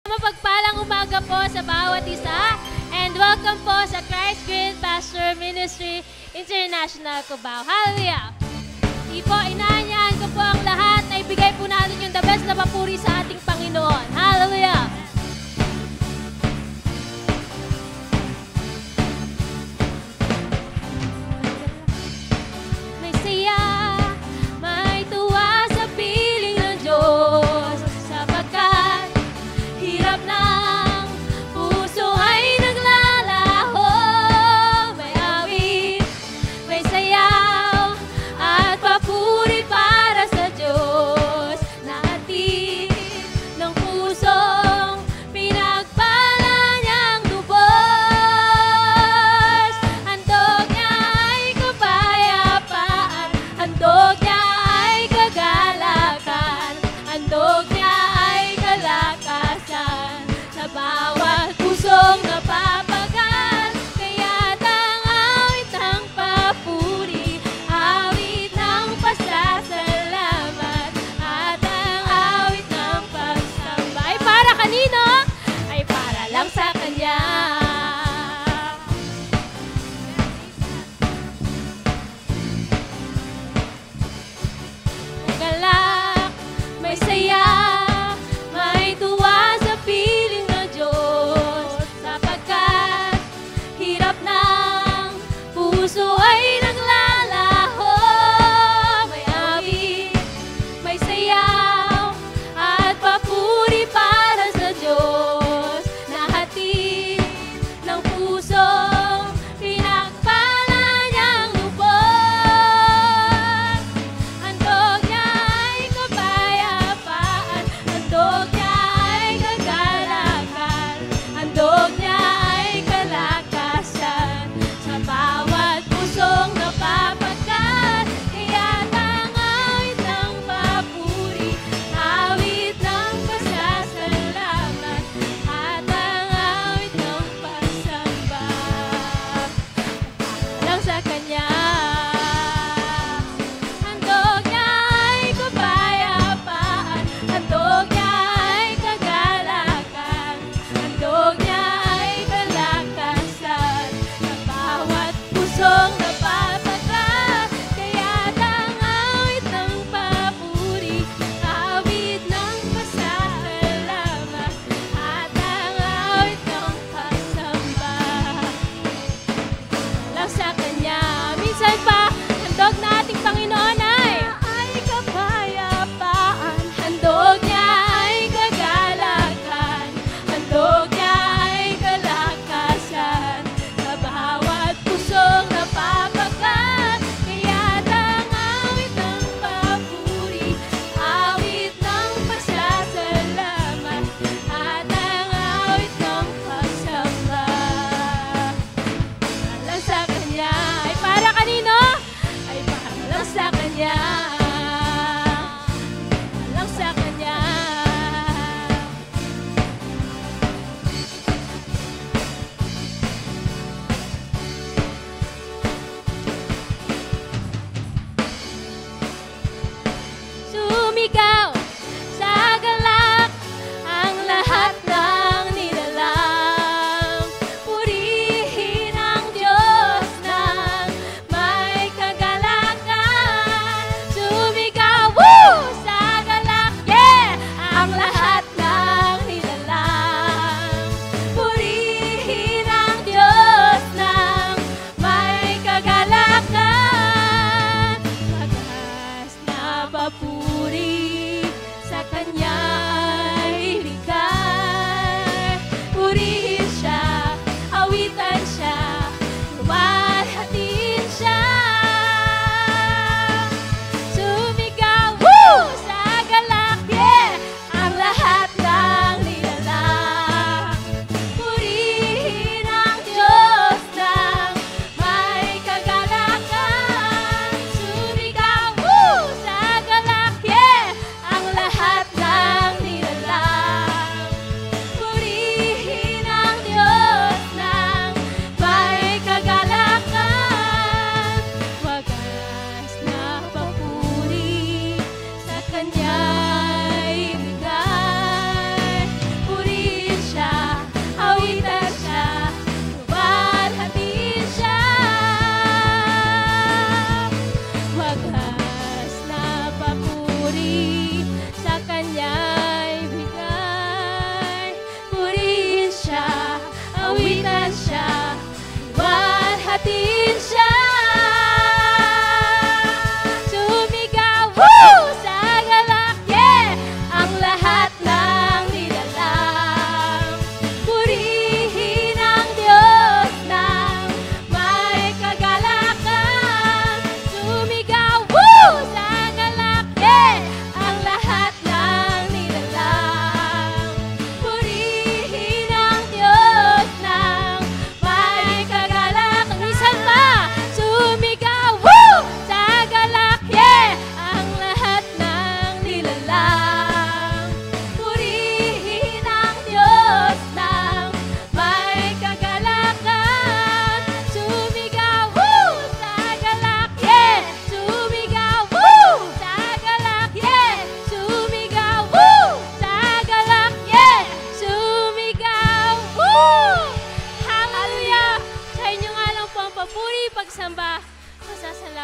Mapagpalang umaga po sa bawat isa and welcome po sa Christ Green Pastor Ministry International Cubao. Hallelujah! Di po, inaanyahan ko po ang lahat na ibigay po natin yung the best na papuri sa ating Panginoon. Hallelujah! May saya, may tuwa sa piling ng Diyos sapagkat hirap ng puso ay naglalaho. May awit, may sayaw at papuri para sa Diyos na atin ng pusong pinagpala niyang lubos. Handog niya ay kapayapaan, handog niya ay kagalakan, handog niya ay kalakasan.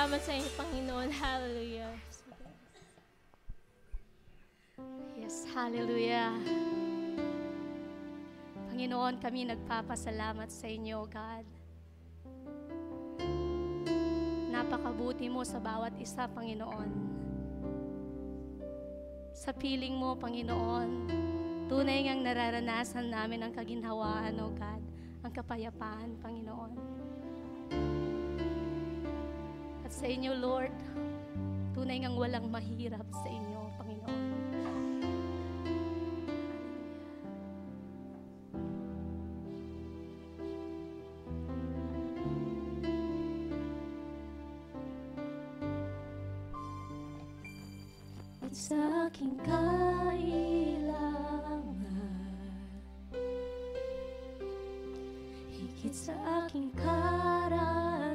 salamat sa inyo, Panginoon. Hallelujah. Yes, hallelujah. Panginoon, kami nagpapasalamat sa inyo, God. Napakabuti mo sa bawat isa, Panginoon. Sa piling mo, Panginoon, tunay ngang nararanasan namin ang kaginhawaan, O God, ang kapayapaan, Panginoon. At sa inyo, Lord, tunay ngang walang mahirap sa inyo, Panginoon. Sa aking kailangan, higit sa aking karanasan,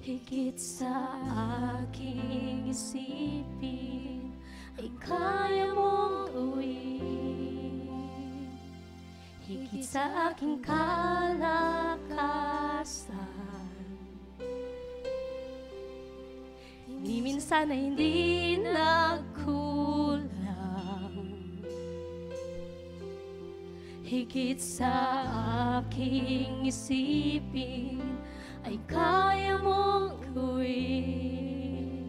higit sa aking isipin, ay kaya mong gawin. Higit sa aking kalakasan, ni minsan ay hindi nagkulang. Higit sa aking isipin, ay kaya mong gawin.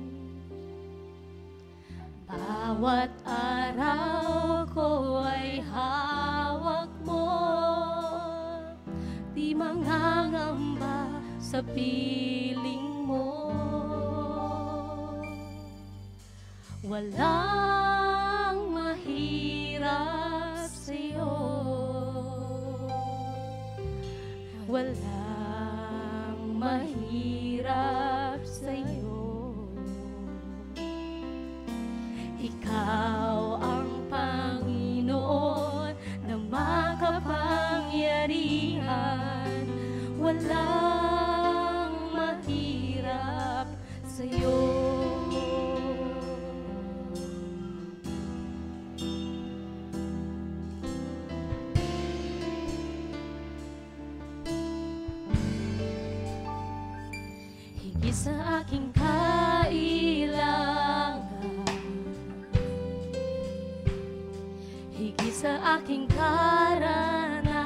Bawat araw ko ay hawak mo, di mangangamba sa piling mo. Walang mahirap sa'yo, walang mahirap sa'yo. Ikaw ang Panginoon na makapangyarihan, walang mahirap sa'yo. Sa aking kailangan, higit sa aking karanasan,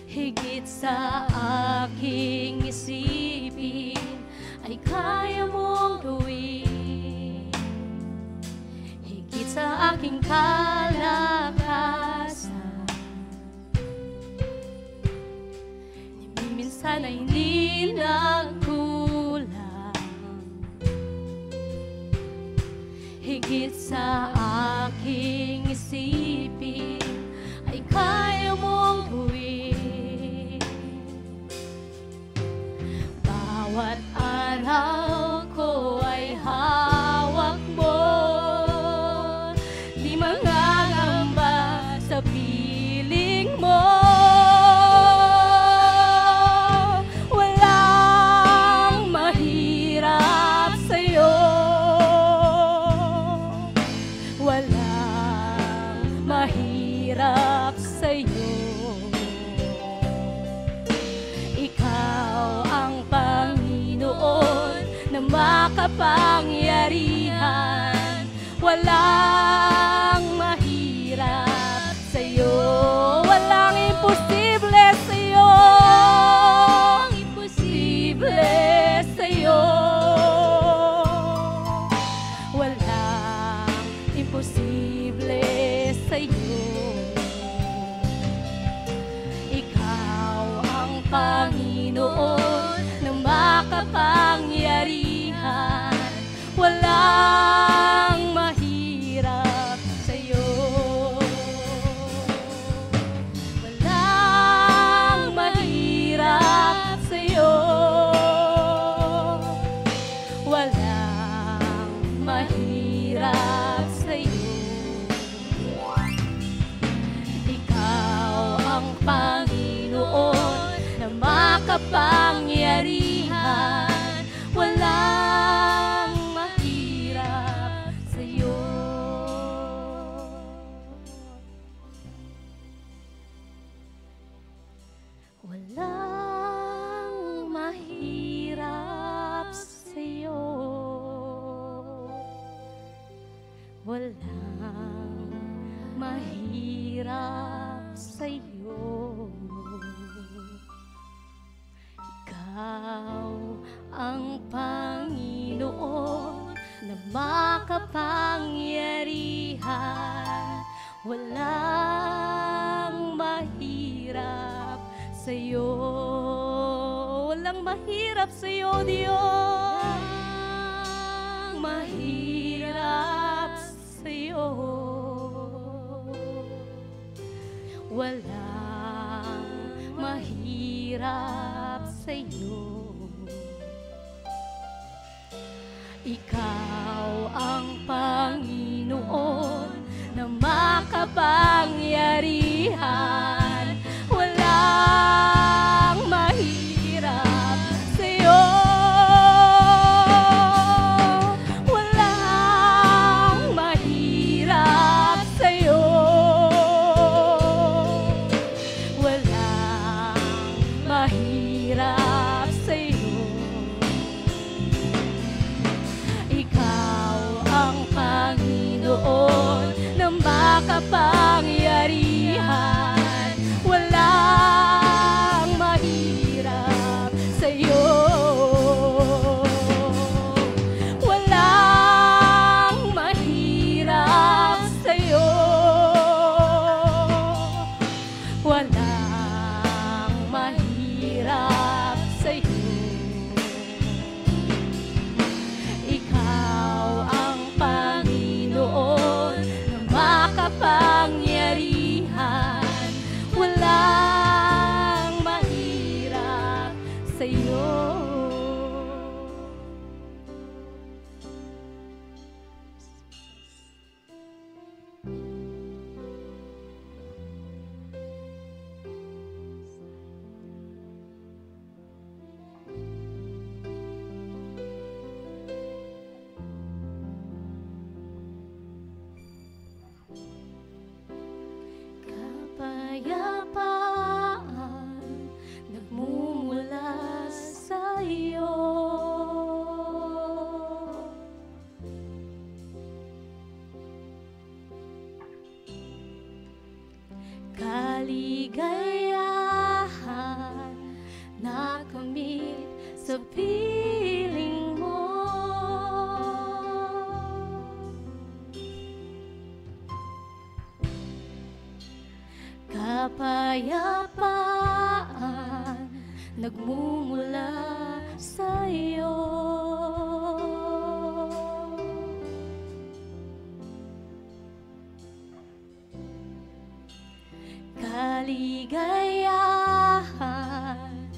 higit sa aking isipin, ay kaya mong gawin. Higit sa aking kalakasan, minsan ay hindi nagkulang. Higit sa aking isipin, ay kaya mong gawin. Bawat araw ko ay hawak mo, di mangangamba sa piling mo. Mahirap sa'yo, ikaw ang Panginoon na makapangyarihan, walang mahirap sa'yo, walang imposible sa'yo, imposible sa'yo, walang imposible sa'yo. Ikaw ang Panginoon na makapangyarihan, walang mahirap sa'yo, walang mahirap sa'yo, walang mahirap sa'yo. Panginoon na makapangyarihan, walang mahirap sa'yo. Walang mahirap sa'yo. Ikaw ang Panginoon na makapangyarihan. Walang mahirap sa'yo. Walang mahirap sa'yo, Diyos. Mahirap sa'yo. Walang mahirap sa'yo. Ikaw ang Panginoon na makapangyarihan. Walang mahirap sa'yo. Walang mahirap sa'yo. Walang mahirap sa'yo. Ikaw ang Panginoon na makapangyarihan. Walang mahirap sa'yo. Walang mahirap sa'yo. Walang mahirap sa'yo. Ikaw ang Panginoon na makapangyarihan. Walang mahirap sa'yo. Kapayapaan nagmumula sa'yo. Kaligayahan na kamit sa piling mo. Kapayapaan nagmumula sa'yo. Kaligayahan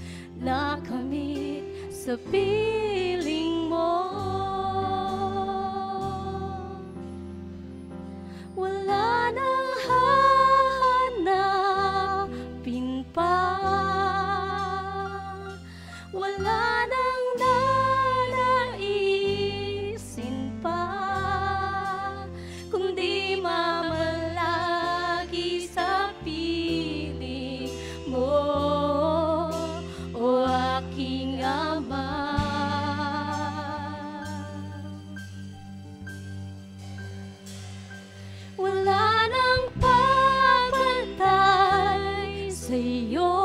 na kamit sa piling mo. Wala nang hahanapin pa. Wala nang nanaisin pa, kundi mamalagi sa piling mo, o aking Ama. Wala nang papantay sa'yo.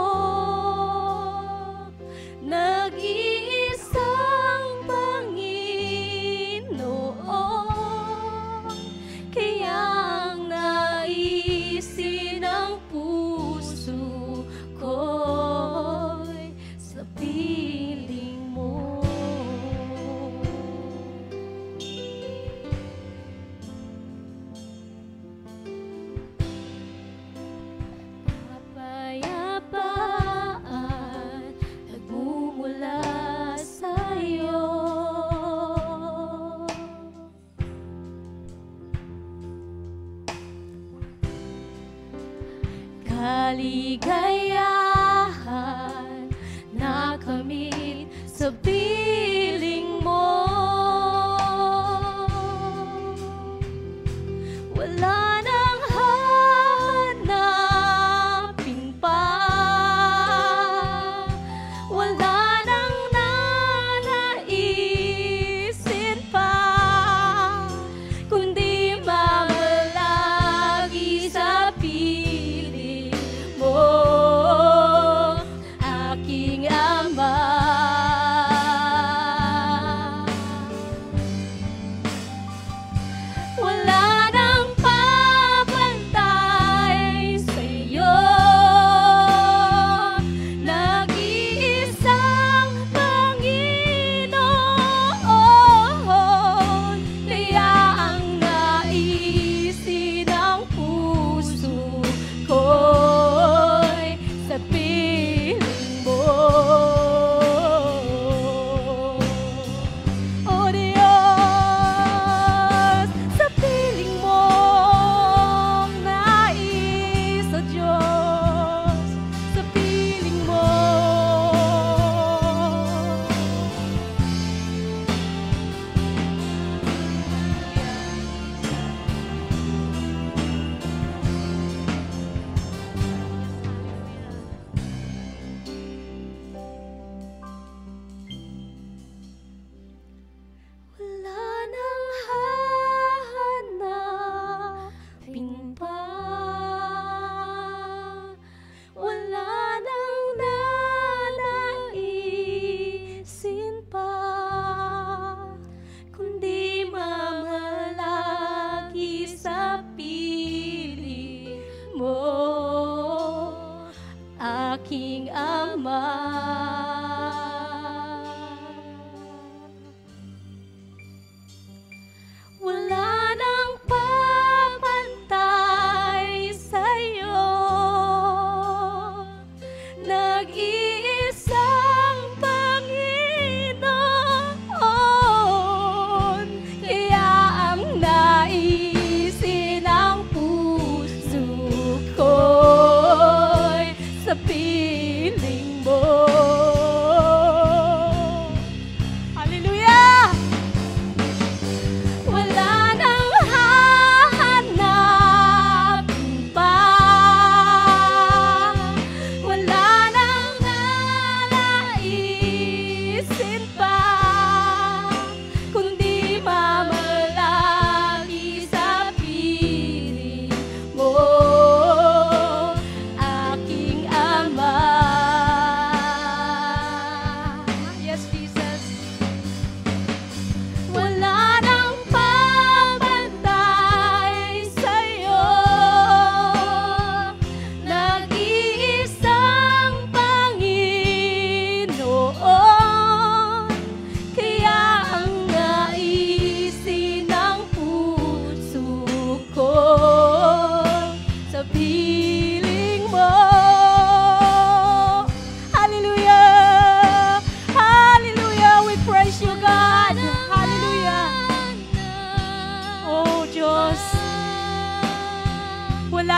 Nag-iisang Panginoon, kaya ang naisin ang puso ko'y sa piling mo. Kapayapaan nagmumula sa'yo. Kaligayahan na kamit sa piling mo. Wala nang hahanapin pa. Wala nang nanaisin pa, kundi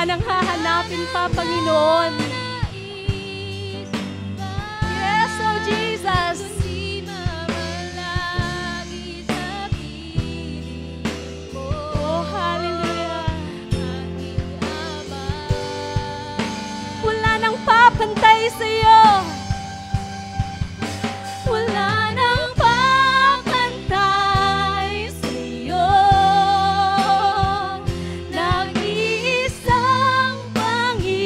wala nang hahanapin pa, Panginoon. Yes, oh Jesus. Oh, hallelujah. Wala nang papantay sa'yo. Wala nang papantay sa'yo. Nag-iisang Panginoon.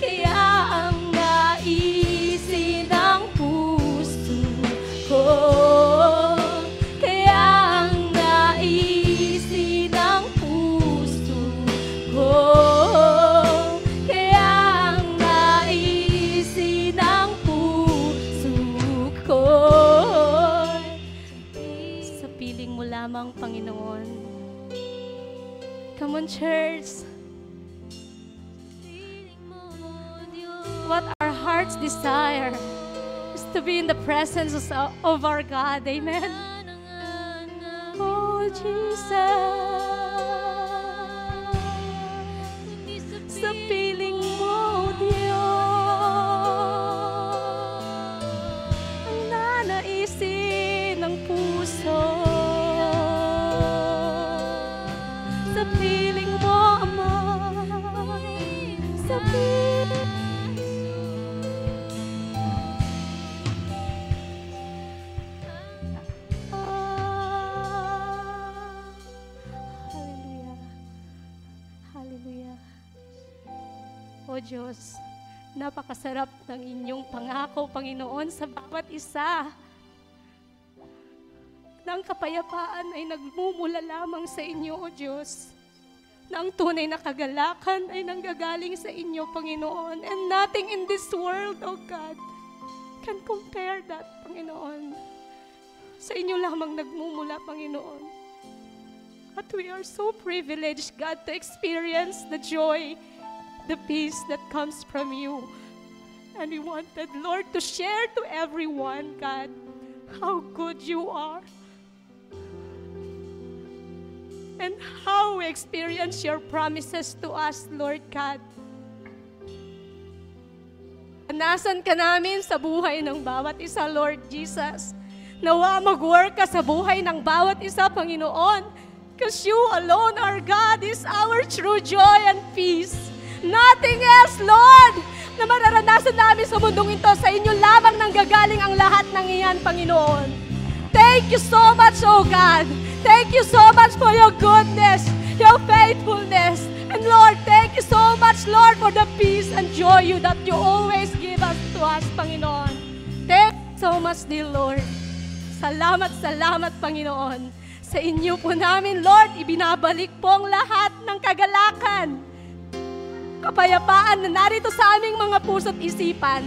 Kaya ang naisin ng puso ko. Kaya ang naisin ng puso ko. Kaya ang naisin ng puso ko. Sa piling mo lamang, Panginoon. Come on, church. What our hearts desire is to be in the presence of our God. Amen. Oh, Jesus. Sa piling mo, Diyos, ang nanaisin ng puso. Sa piling mo, Ama. Sa piling Hallelujah. Hallelujah. O Diyos, napakasarap ng inyong pangako, Panginoon, sa bawat isa. Na ang kapayapaan ay nagmumula lamang sa inyo, O Diyos. Na ang tunay na kagalakan ay nanggagaling sa inyo, Panginoon. And nothing in this world, O God, can compare that, Panginoon. Sa inyo lamang nagmumula, Panginoon. At we are so privileged, God, to experience the joy, the peace that comes from you. And we wanted, Lord, to share to everyone, God, how good you are. And how we experience your promises to us, Lord God. Nasan ka namin sa buhay ng bawat isa, Lord Jesus. Nawa mag-work ka sa buhay ng bawat isa, Panginoon. Because you alone, our God, is our true joy and peace. Nothing else, Lord, na mararanasan namin sa mundong ito. Sa inyo lamang nanggagaling ang lahat ng iyan, Panginoon. Thank you so much, oh God. Thank you so much for your goodness, your faithfulness. And Lord, thank you so much, Lord, for the peace and joy that you always give us to us, Panginoon. Thank you so much, dear Lord. Salamat, salamat, Panginoon. Sa inyo po namin, Lord, ibinabalik po ang lahat ng kagalakan, kapayapaan na narito sa aming mga puso't isipan.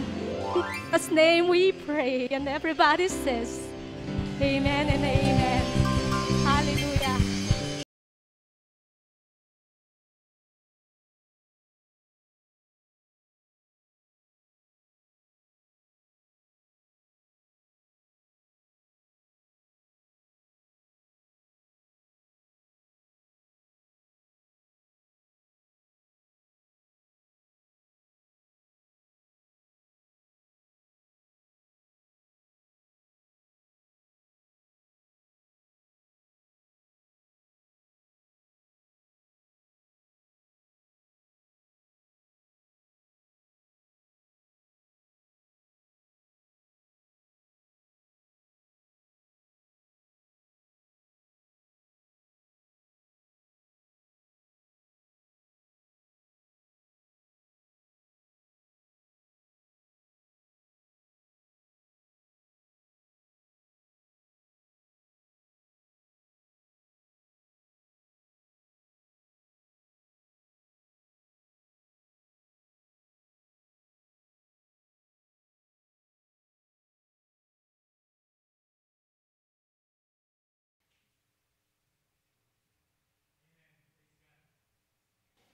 In Jesus' name we pray. And everybody says, Amen and Amen. Hallelujah.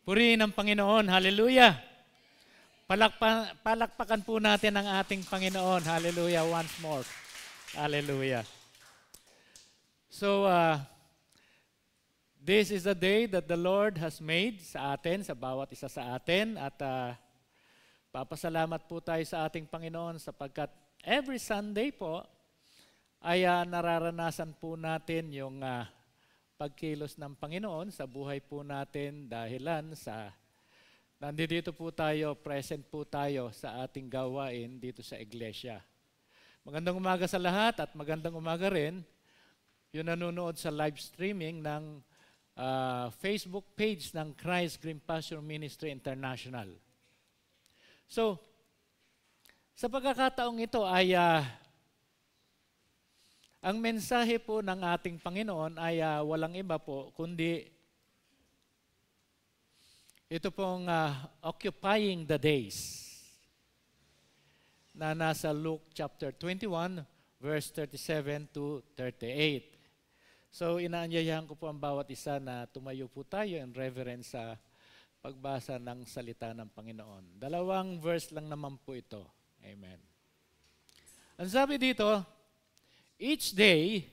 Purihin ang Panginoon. Hallelujah. Palakpakan po natin ang ating Panginoon. Hallelujah. Once more. Hallelujah. So, This is the day that the Lord has made sa atin, sa bawat isa sa atin. At papasalamat po tayo sa ating Panginoon sapagkat every Sunday po ay nararanasan po natin yung pagkilos ng Panginoon sa buhay po natin dahilan sa nandito po tayo, present po tayo sa ating gawain dito sa iglesia. Magandang umaga sa lahat at magandang umaga rin yung nanonood sa live streaming ng Facebook page ng Christ Green Pasture Ministry International. So, sa pagkakataong ito ay ang mensahe po ng ating Panginoon ay walang iba po kundi ito pong occupying the days na nasa Luke chapter 21 verse 37 to 38. So inaanyayahan ko po ang bawat isa na tumayo po tayo in reverence sa pagbasa ng salita ng Panginoon. Dalawang verse lang naman po ito. Amen. Ang sabi dito, each day,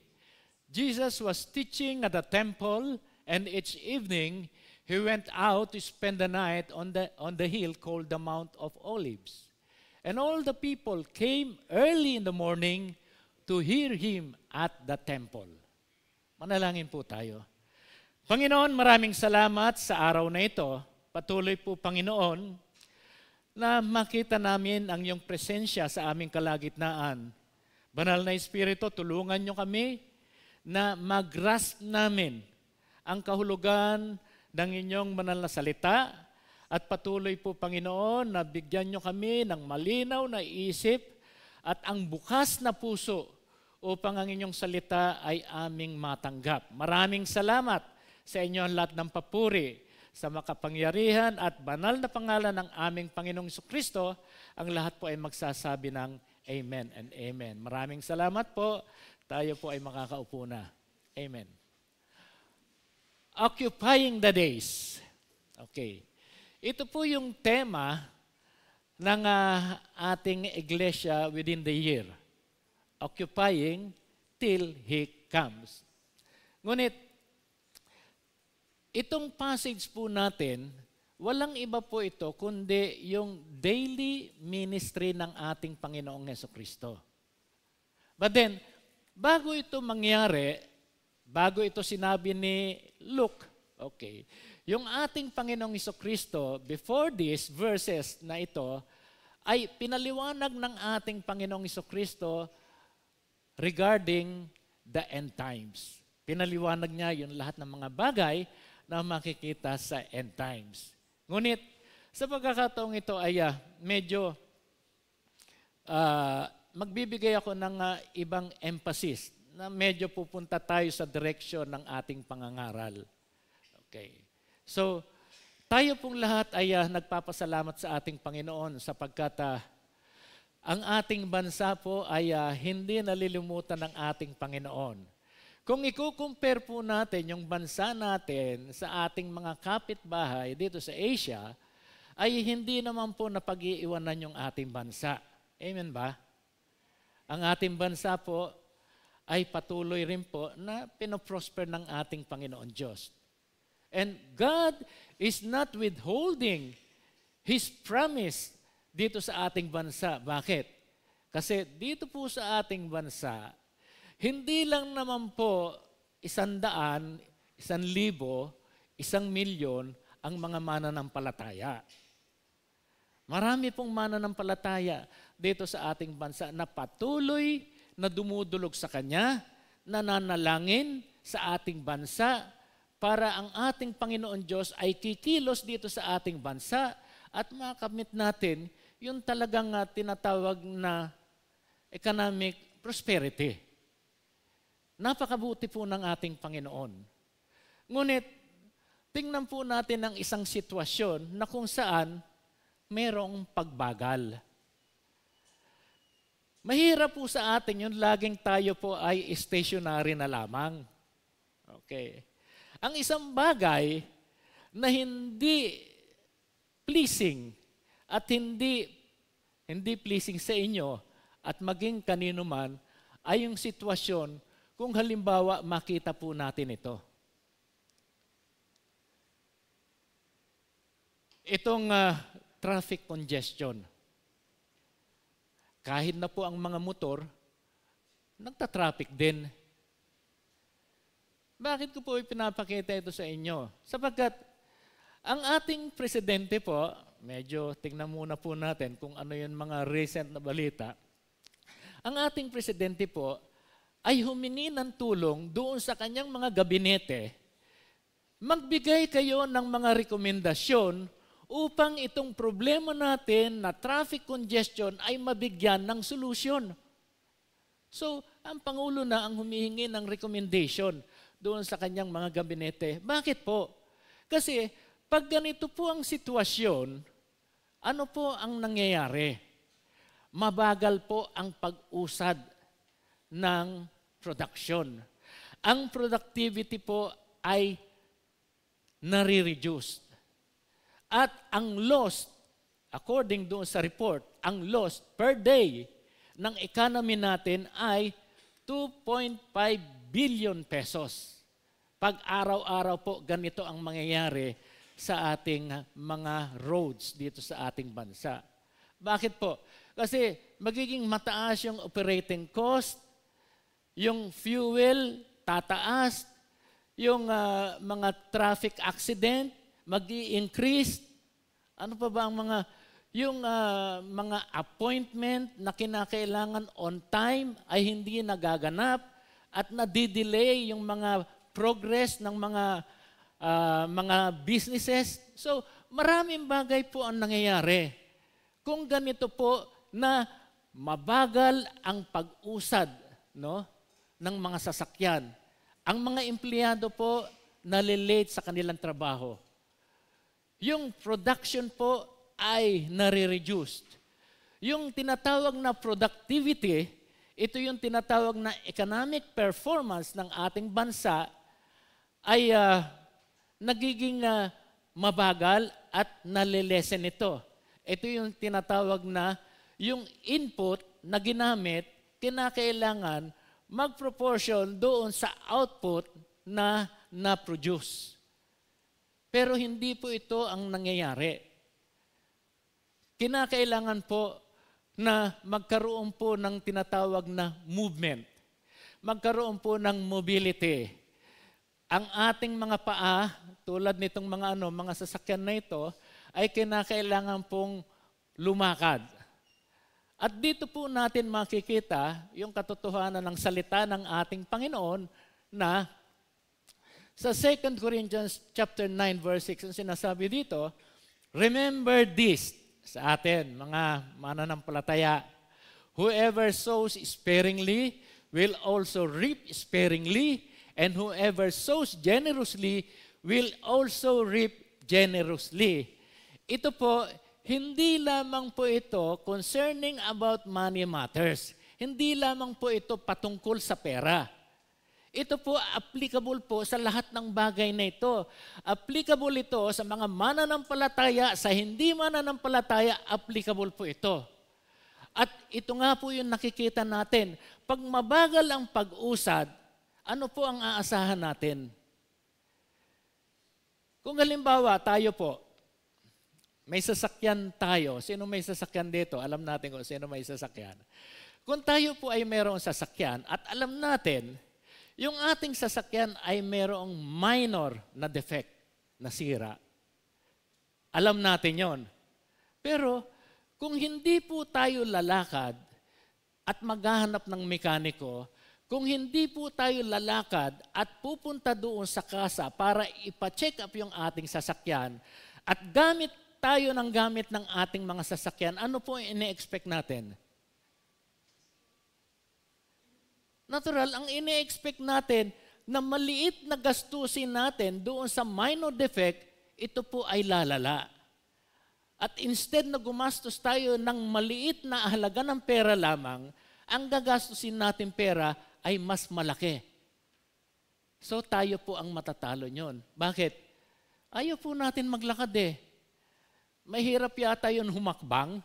Jesus was teaching at the temple, and each evening, he went out to spend the night on the hill called the Mount of Olives. And all the people came early in the morning to hear him at the temple. Manalangin po tayo. Panginoon, maraming salamat sa araw na ito. Patuloy po, Panginoon, na makita namin ang iyong presensya sa aming kalagitnaan. Banal na Espiritu, tulungan niyo kami na mag-grasp namin ang kahulugan ng inyong banal na salita at patuloy po, Panginoon, na bigyan niyo kami ng malinaw na isip at ang bukas na puso upang ang inyong salita ay aming matanggap. Maraming salamat sa inyo ang lahat ng papuri sa makapangyarihan at banal na pangalan ng aming Panginoong Jesucristo. Ang lahat po ay magsasabi ng Amen and Amen. Maraming salamat po. Tayo po ay makakaupo na. Amen. Occupying the days. Okay. Ito po yung tema ng ating iglesia within the year. Occupying till He comes. Ngunit, itong passage po natin, walang iba po ito kundi yung daily ministry ng ating Panginoong Jesucristo. But then, bago ito mangyari, bago ito sinabi ni Luke, okay, yung ating Panginoong Jesucristo, before these verses na ito, ay pinaliwanag ng ating Panginoong Jesucristo regarding the end times. Pinaliwanag niya yung lahat ng mga bagay na makikita sa end times. Ngunit, sa pagkakataong ito ay medyo magbibigay ako ng ibang emphasis na medyo pupunta tayo sa direksyon ng ating pangangaral. Okay. So, tayo pong lahat ay nagpapasalamat sa ating Panginoon sapagkat ang ating bansa po ay hindi nalilimutan ng ating Panginoon. Kung i-compare po natin yung bansa natin sa ating mga kapitbahay dito sa Asia, ay hindi naman po napag-iiwanan yung ating bansa. Amen ba? Ang ating bansa po ay patuloy rin po na pinoprosper ng ating Panginoon Diyos. And God is not withholding His promise dito sa ating bansa. Bakit? Kasi dito po sa ating bansa, hindi lang naman po 100, 1,000, 1,000,000 ang mga mananampalataya. Marami pong mananampalataya dito sa ating bansa na patuloy na dumudulog sa Kanya, nananalangin sa ating bansa para ang ating Panginoon Diyos ay kikilos dito sa ating bansa at makamit natin yung talagang tinatawag na economic prosperity. Napakabuti po ng ating Panginoon. Ngunit, tingnan po natin ang isang sitwasyon na kung saan mayroong pagbagal. Mahirap po sa atin yun, laging tayo po ay stationary na lamang. Okay. Ang isang bagay na hindi pleasing at hindi pleasing sa inyo at maging kanino man ay yung sitwasyon kung halimbawa makita po natin ito. itong traffic congestion. Kahit na po ang mga motor, nagta-traffic din. Bakit ko po ipinapakita ito sa inyo? Sapagkat ang ating presidente po, medyo tingnan muna po natin kung ano yung mga recent na balita. Ang ating presidente po ay humingi ng tulong doon sa kanyang mga gabinete. Magbigay kayo ng mga rekomendasyon upang itong problema natin na traffic congestion ay mabigyan ng solusyon. So, ang Pangulo na ang humihingi ng recommendation doon sa kanyang mga gabinete. Bakit po? Kasi pag ganito po ang sitwasyon, ano po ang nangyayari? Mabagal po ang pag-usad ng production. Ang productivity po ay nare-reduce. At ang loss, according doon sa report, ang loss per day ng economy natin ay 2.5 billion pesos. Pag araw-araw po ganito ang mangyayari sa ating mga roads dito sa ating bansa. Bakit po? Kasi magiging mataas yung operating cost, yung fuel tataas, yung mga traffic accident mag-i-increase. Ano pa ba ang mga appointment na kinakailangan on time ay hindi nagaganap at nadidelay yung mga progress ng mga businesses. So, maraming bagay po ang nangyayari. Kung ganito po na mabagal ang pag-usad, no, ng mga sasakyan, ang mga empleyado po nalilate sa kanilang trabaho. Yung production po ay nare-reduced. Yung tinatawag na productivity, ito yung tinatawag na economic performance ng ating bansa ay nagiging mabagal at nalilesen ito. Ito yung tinatawag na yung input na ginamit, kinakailangan mag-proportion doon sa output na na-produce. Pero hindi po ito ang nangyayari. Kinakailangan po na magkaroon po ng tinatawag na movement. Magkaroon po ng mobility. Ang ating mga paa, tulad nitong mga sasakyan na ito, ay kinakailangan pong lumakad. At dito po natin makikita yung katotohanan ng salita ng ating Panginoon na sa 2 Corinthians chapter 9 verse 6, ang sinasabi dito, remember this sa atin, mga mananampalataya. Whoever sows sparingly will also reap sparingly, and whoever sows generously will also reap generously. Ito po, hindi lamang po ito concerning about money matters. Hindi lamang po ito patungkol sa pera. Ito po, applicable po sa lahat ng bagay na ito. Applicable ito sa mga mananampalataya, sa hindi mananampalataya, applicable po ito. At ito nga po yung nakikita natin. Pag mabagal ang pag-usad, ano po ang aasahan natin? Kung halimbawa, tayo po, may sasakyan tayo. Sino may sasakyan dito? Alam natin kung sino may sasakyan. Kung tayo po ay mayroong sasakyan at alam natin, yung ating sasakyan ay mayroong minor na defect, na sira. Alam natin yon. Pero kung hindi po tayo lalakad at maghahanap ng mekaniko, kung hindi po tayo lalakad at pupunta doon sa kasa para ipa-check up yung ating sasakyan at gamit tayo ng gamit ng ating mga sasakyan, ano po ine-expect natin? Natural, ang ine-expect natin na maliit na gastusin natin doon sa minor defect, ito po ay lalala. At instead na gumastos tayo ng maliit na halaga ng pera lamang, ang gagastusin natin pera ay mas malaki. So tayo po ang matatalo nyon. Bakit? Ayaw po natin maglakad eh. Mahirap yata yun humakbang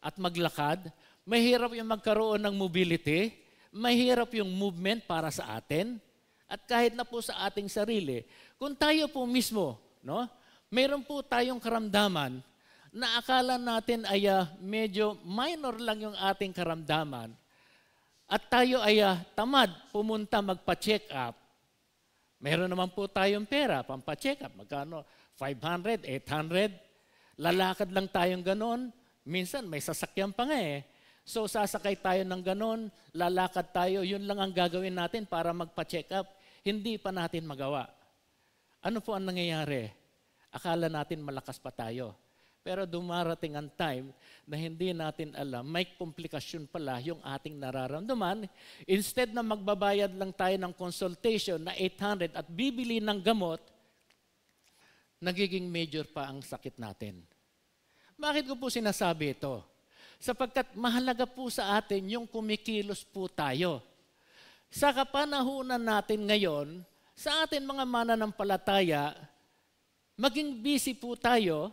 at maglakad. Mahirap yung magkaroon ng mobility. Mahirap yung movement para sa atin. At kahit na po sa ating sarili. Kung tayo po mismo, no, Mayroon po tayong karamdaman na akala natin ay medyo minor lang yung ating karamdaman at tayo ay tamad pumunta magpa-check up. Mayroon naman po tayong pera, pampa-check up. Magkano? 500, 800. Lalakad lang tayong ganon. Minsan may sasakyan pa nga eh. So sasakay tayo ng ganon, lalakad tayo, yun lang ang gagawin natin para magpa-check up. Hindi pa natin magawa. Ano po ang nangyayari? Akala natin malakas pa tayo. Pero dumarating ang time na hindi natin alam, may komplikasyon pala yung ating nararamdaman. Instead na magbabayad lang tayo ng consultation na 800 at bibili ng gamot, nagiging major pa ang sakit natin. Bakit ko po sinasabi ito? Sapagkat mahalaga po sa atin yung kumikilos po tayo. Sa kapanahunan natin ngayon, sa atin mga mananampalataya, maging busy po tayo.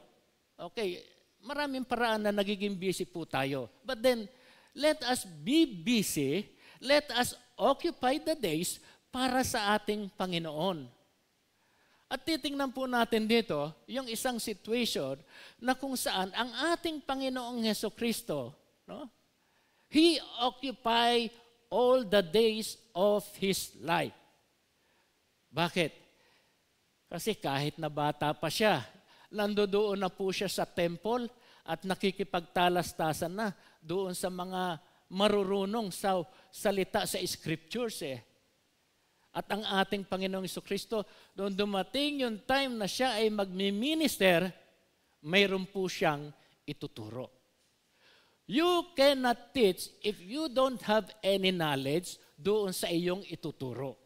Okay, maraming paraan na nagiging busy po tayo. But then, let us be busy, let us occupy the days para sa ating Panginoon. At titingnan po natin dito, yung isang situation na kung saan ang ating Panginoong Hesukristo, no? He occupied all the days of His life. Bakit? Kasi kahit na bata pa siya, nandoon na po siya sa temple at nakikipagtalastasan na doon sa mga marurunong sa salita sa scriptures eh. At ang ating Panginoong Hesukristo, doon dumating yung time na siya ay magmi-minister, mayroon po siyang ituturo. You cannot teach if you don't have any knowledge doon sa iyong ituturo.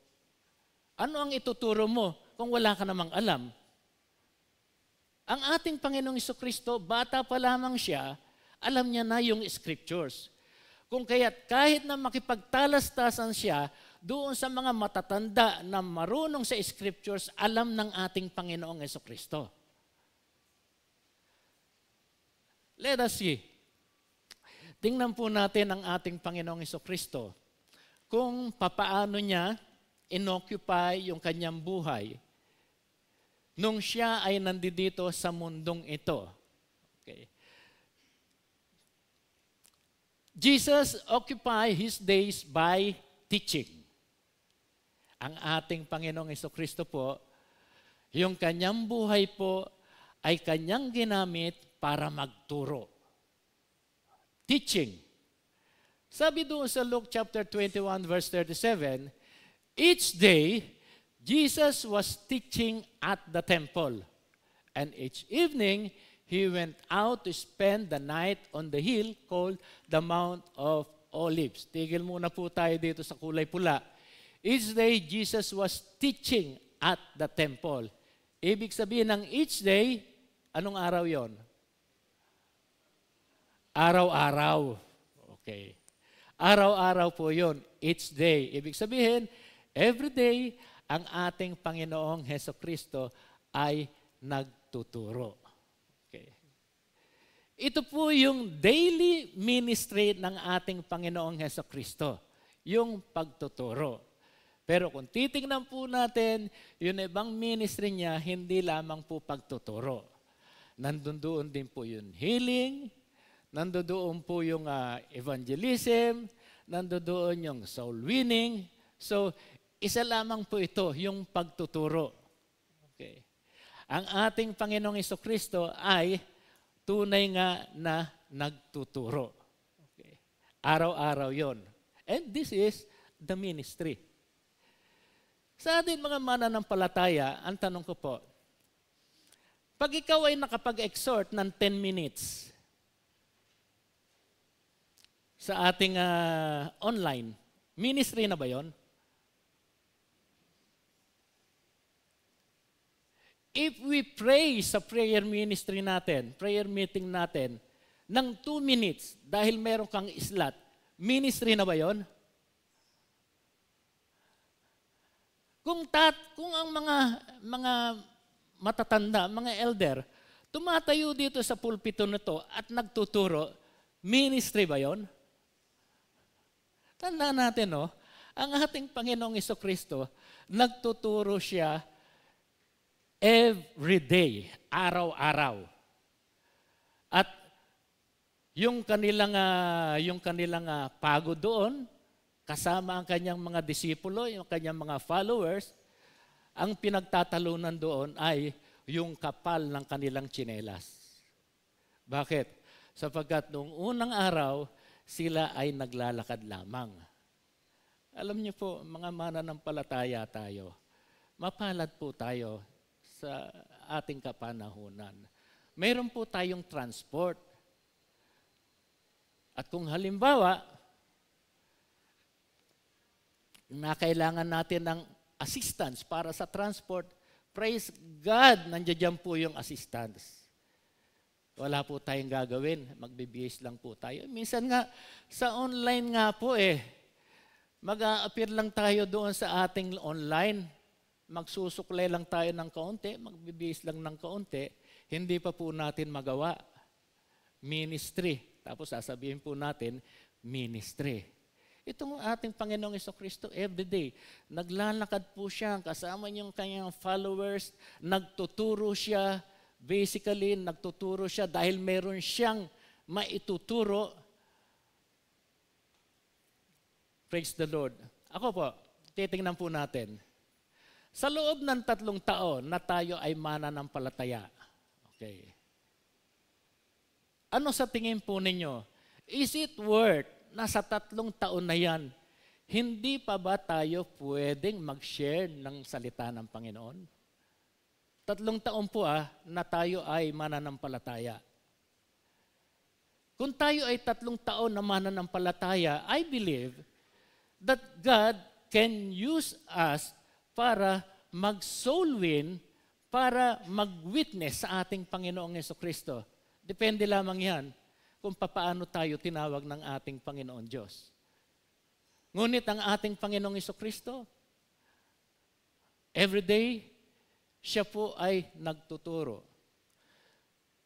Ano ang ituturo mo kung wala ka namang alam? Ang ating Panginoong Hesukristo, bata pa lamang siya, alam niya na yung scriptures. Kung kaya't kahit na makipagtalastasan siya, doon sa mga matatanda na marunong sa scriptures, alam ng ating Panginoong Hesukristo. Let us see. Tingnan po natin ang ating Panginoong Hesukristo kung papaano niya inoccupy yung kanyang buhay nung siya ay nandito sa mundong ito. Okay. Jesus occupied His days by teaching. Ang ating Panginoong Hesukristo po, yung kanyang buhay po ay kanyang ginamit para magturo. Teaching. Sabi doon sa Luke chapter 21 verse 37, each day, Jesus was teaching at the temple, and each evening, He went out to spend the night on the hill called the Mount of Olives. Tigil muna po tayo dito sa kulay pula. Each day, Jesus was teaching at the temple. Ibig sabihin ng each day, anong araw yon? Araw-araw. Okay. Araw-araw po yon, each day. Ibig sabihin, every day, ang ating Panginoong Hesukristo ay nagtuturo. Okay. Ito po yung daily ministry ng ating Panginoong Hesukristo, yung pagtuturo. Pero kung titingnan po natin, yung ibang ministry niya, hindi lamang po pagtuturo. Nandun din po yung healing, nandun po yung evangelism, nandun yung soul winning. So, isa lamang po ito, yung pagtuturo. Okay. Ang ating Panginoong Hesukristo ay tunay nga na nagtuturo. Okay. Araw-araw yon. And this is the ministry. Sa atin mga mananampalataya, ang tanong ko po, pag ikaw ay nakapag-exhort ng 10 minutes sa ating online, ministry na ba yon? If we pray sa prayer ministry natin, prayer meeting natin, ng 2 minutes, dahil meron kang slot, ministry na ba yon? Kung ang mga matatanda, mga elder, tumatayo dito sa pulpito na to at nagtuturo, ministry ba yon? Tandaan natin, no? Ang ating Panginoong Hesukristo, nagtuturo siya every day, araw-araw. At yung kanilang pagod doon, kasama ang kanyang mga disipulo, yung kanyang mga followers, ang pinagtatalunan doon ay yung kapal ng kanilang tsinelas. Bakit? Sapagkat noong unang araw, sila ay naglalakad lamang. Alam niyo po, mga mananampalataya tayo, mapalad po tayo sa ating kapanahunan. Mayroon po tayong transport. At kung halimbawa, na kailangan natin ng assistance para sa transport, praise God, nandiyan po yung assistance. Wala po tayong gagawin, magbibihis lang po tayo. Minsan nga, sa online nga po mag-a-appear lang tayo doon sa ating online, magsusuklay lang tayo ng kaunti, magbibihis lang ng kaunti, hindi pa po natin magawa. Ministry. Tapos sasabihin po natin, ministry. Itong ating Panginoong Jesucristo, everyday, naglalakad po siya, kasama yung kanyang followers, nagtuturo siya, basically, nagtuturo siya dahil meron siyang maituturo. Praise the Lord. Ako po, titingnan po natin. Sa loob ng 3 taon na tayo ay mananampalataya. Okay. Ano sa tingin po ninyo? Is it worth na sa 3 taon na yan, hindi pa ba tayo pwedeng mag-share ng salita ng Panginoon? 3 taon po na tayo ay mananampalataya. Kung tayo ay 3 taon na mananampalataya, I believe that God can use us para mag-soul win, para mag-witness sa ating Panginoong Jesucristo. Depende lamang yan kung papaano tayo tinawag ng ating Panginoon Diyos. Ngunit ang ating Panginoong Jesucristo, everyday, siya po ay nagtuturo.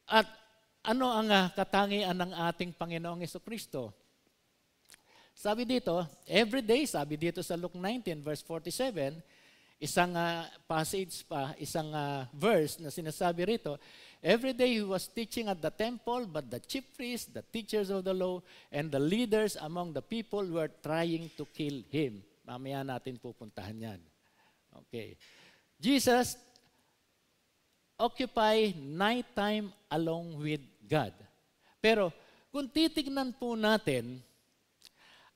At ano ang katangian ng ating Panginoong Jesucristo? Sabi dito, everyday, sabi dito sa Luke 19 verse 47, isang passage pa, isang verse na sinasabi rito, every day he was teaching at the temple, but the chief priests, the teachers of the law, and the leaders among the people were trying to kill him. Mamaya natin pupuntahan yan. Okay. Jesus occupy night time along with God. Pero kung titignan po natin,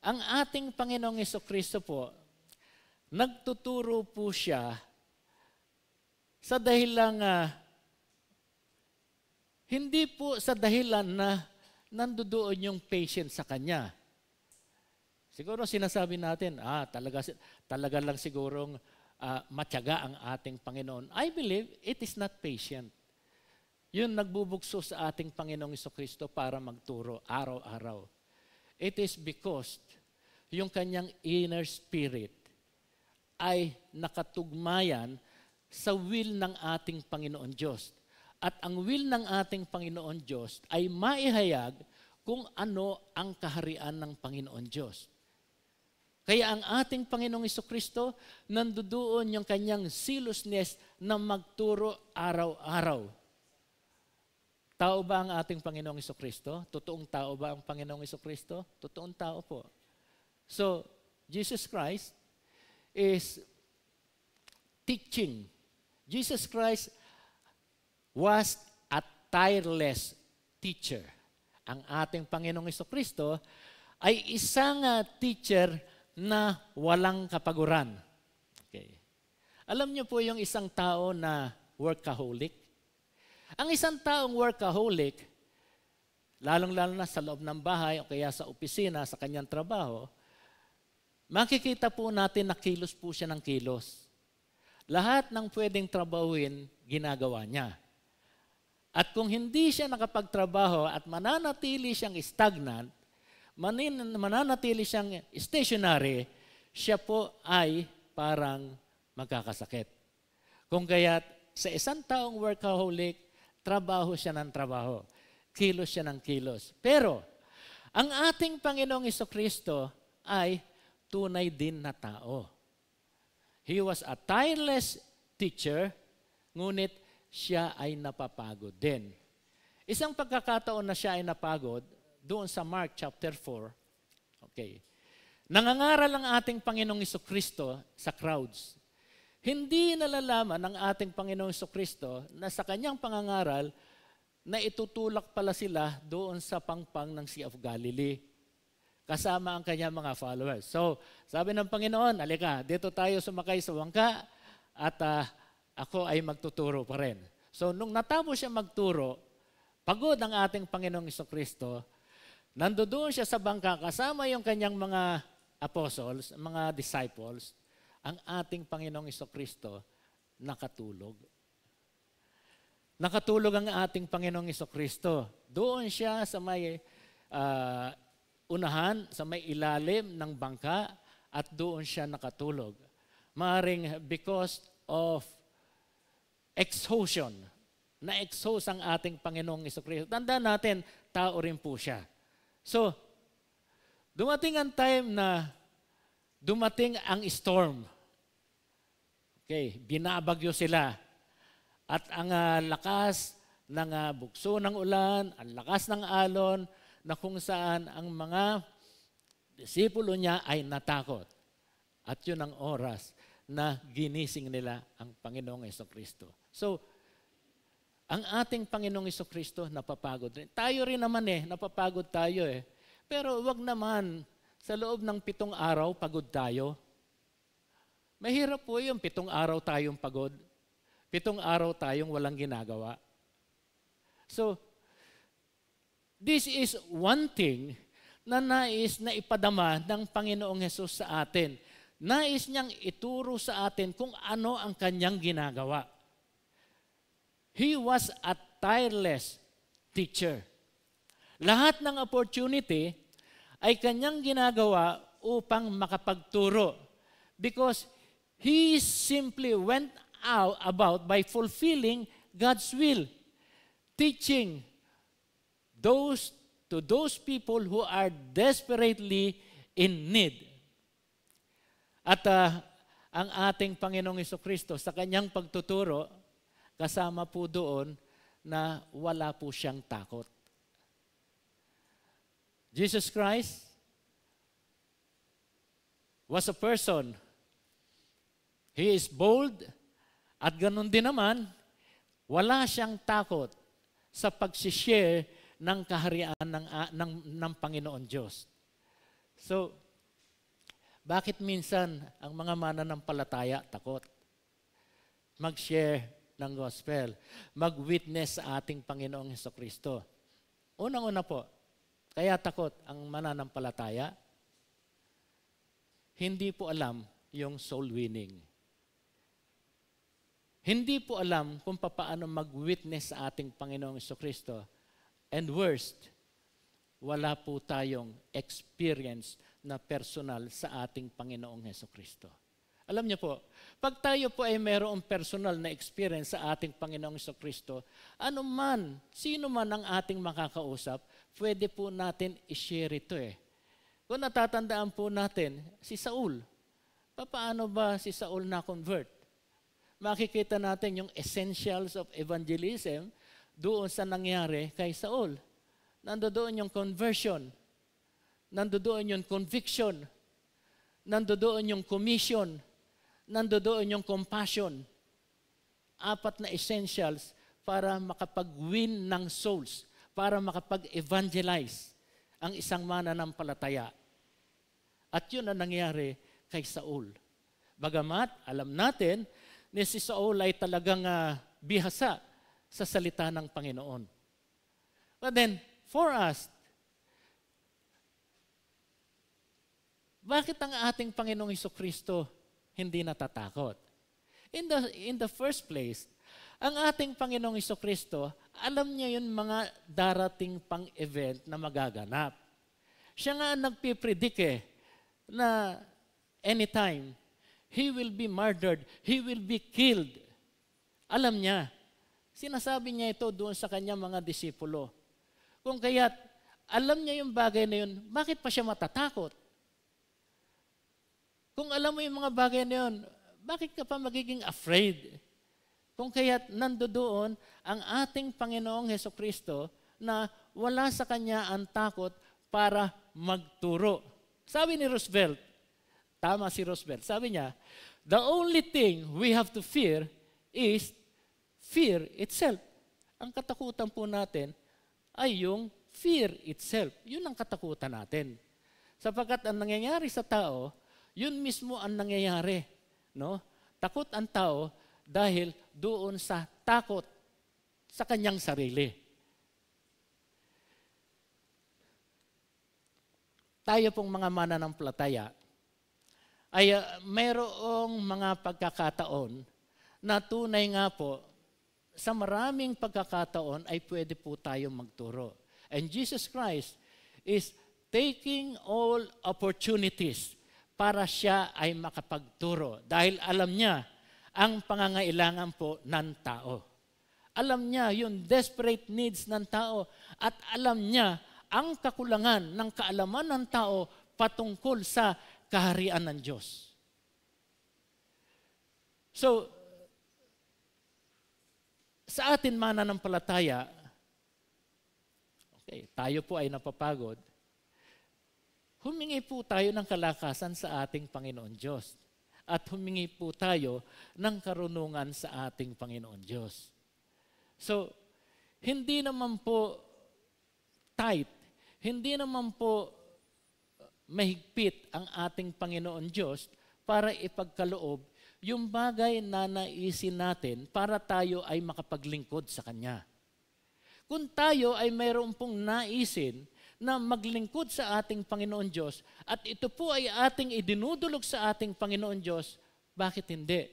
ang ating Panginoong Jesucristo po, nagtuturo po siya sa dahilang hindi po sa dahilan na nandoon yung patient sa kanya. Siguro sinasabi natin, talaga lang sigurong matyaga ang ating Panginoon. I believe it is not patient. Yun nagbubugso sa ating Panginoong Jesucristo para magturo araw-araw. It is because yung kanyang inner spirit ay nakatugmayan sa will ng ating Panginoon Diyos. At ang will ng ating Panginoon Diyos ay maihayag kung ano ang kaharian ng Panginoon Diyos. Kaya ang ating Panginoong Jesucristo, nandoon yung kanyang zealousness na magturo araw-araw. Tao ba ang ating Panginoong Jesucristo? Totoong tao ba ang Panginoong Jesucristo? Totoong tao po. So, Jesus Christ is teaching. Jesus Christ was a tireless teacher. Ang ating Panginoong Jesucristo ay isang teacher na walang kapaguran. Okay. Alam niyo po yung isang tao na workaholic? Ang isang taong workaholic, lalong-lalo na sa loob ng bahay o kaya sa opisina, sa kanyang trabaho, makikita po natin na kilos po siya ng kilos. Lahat ng pwedeng trabahuin, ginagawa niya. At kung hindi siya nakapagtrabaho at mananatili siyang stagnant, mananatili siyang stationary, siya po ay parang magkakasakit. Kung kaya't sa isang taong workaholic, trabaho siya ng trabaho. Kilos siya ng kilos. Pero, ang ating Panginoong Jesucristo ay tunay din na tao. He was a tireless teacher ngunit siya ay napapagod din. Isang pagkakataon na siya ay napagod, doon sa Mark chapter 4, okay, nangangaral ang ating Panginoong Jesucristo sa crowds. Hindi nalalaman ng ating Panginoong Jesucristo na sa kanyang pangangaral na itutulak pala sila doon sa pangpang ng Sea of Galilee. Kasama ang kanyang mga followers. So, sabi ng Panginoon, alika, dito tayo sumakay sa bangka at ako ay magtuturo pa rin. So, nung natapos siya magturo, pagod ang ating Panginoong Jesucristo, nandoon siya sa bangka kasama yung kanyang mga apostles, mga disciples, ang ating Panginoong Jesucristo nakatulog. Nakatulog ang ating Panginoong Jesucristo. Doon siya sa may unahan, sa may ilalim ng bangka at doon siya nakatulog. Maaring because of exhaustion. Na-exhaust ang ating Panginoong Jesucristo. Tandaan natin, tao rin po siya. So, dumating ang time na dumating ang storm. Okay, binabagyo sila. At ang lakas ng bugso ng ulan, ang lakas ng alon, na kung saan ang mga disipulo niya ay natakot. At yun ang oras na ginising nila ang Panginoong Jesucristo. So, ang ating Panginoong Jesucristo napapagod rin. Tayo rin naman napapagod tayo . Pero wag naman sa loob ng 7 araw pagod tayo. Mahirap po yung 7 araw tayong pagod. 7 araw tayong walang ginagawa. So, this is one thing na nais na ipadama ng Panginoong Hesus sa atin. Nais niyang ituro sa atin kung ano ang kanyang ginagawa. He was a tireless teacher. Lahat ng opportunity ay kanyang ginagawa upang makapagturo. Because he simply went out about by fulfilling God's will. Teaching to those people who are desperately in need. At ang ating Panginoong Jesucristo sa kanyang pagtuturo, kasama po doon na wala po siyang takot. Jesus Christ was a person. He is bold at ganun din naman, wala siyang takot sa pag-share ng kaharian ng Panginoon Diyos. So, bakit minsan ang mga mananampalataya takot? Mag-share ng gospel, mag-witness sa ating Panginoong Jesucristo. Unang-una po, kaya takot ang mananampalataya, hindi po alam yung soul winning. Hindi po alam kung paano mag-witness sa ating Panginoong Jesucristo. And worst, wala po tayong experience na personal sa ating Panginoong Jesucristo. Alam niyo po, pag tayo po ay mayroong personal na experience sa ating Panginoong Jesucristo, ano man, sino man ang ating makakausap, pwede po natin i-share ito . Kung natatandaan po natin, si Saul, paano ba si Saul na-convert? Makikita natin yung essentials of evangelism doon sa nangyari kay Saul. Nandoon yung conversion, nandoon yung conviction, nandoon yung commission, nandoon yung compassion. 4 na essentials para makapag-win ng souls, para makapag-evangelize ang isang mananampalataya. At yun ang nangyari kay Saul. Bagamat, alam natin, na si Saul ay talagang bihasa sa salita ng Panginoon. But then, for us, bakit ang ating Panginoong Jesucristo hindi natatakot? In the first place, ang ating Panginoong Jesucristo, alam niya yung mga darating pang event na magaganap. Siya nga nagpipredict na anytime, He will be murdered, He will be killed. Alam niya. Sinasabi niya ito doon sa kanyang mga disipulo. Kung kaya't alam niya yung bagay na yun, bakit pa siya matatakot? Kung alam mo yung mga bagay na yun, bakit ka pa magiging afraid? Kung kaya't nandoon ang ating Panginoong Hesukristo na wala sa Kanya ang takot para magturo. Sabi ni Roosevelt, tama si Roosevelt, sabi niya, the only thing we have to fear is fear itself. Ang katakutan po natin ay yung fear itself. Yun ang katakutan natin. Sapagkat ang nangyayari sa tao, yun mismo ang nangyayari. No? Takot ang tao dahil doon sa takot sa kanyang sarili. Tayo pong mga mananampalataya ay mayroong mga pagkakataon na tunay nga po, sa maraming pagkakataon ay pwede po tayong magturo. And Jesus Christ is taking all opportunities para siya ay makapagturo. Dahil alam niya ang pangangailangan po ng tao. Alam niya yung desperate needs ng tao at alam niya ang kakulangan ng kaalaman ng tao patungkol sa kaharian ng Diyos. So, sa atin mananampalataya, okay, tayo po ay napapagod, humingi po tayo ng kalakasan sa ating Panginoon Diyos. At humingi po tayo ng karunungan sa ating Panginoon Diyos. So, hindi naman po tight, hindi naman po mahigpit ang ating Panginoon Diyos para ipagkaloob yung bagay na naisin natin para tayo ay makapaglingkod sa Kanya. Kung tayo ay mayroon pong naisin na maglingkod sa ating Panginoon Diyos at ito po ay ating idinudulog sa ating Panginoon Diyos, bakit hindi?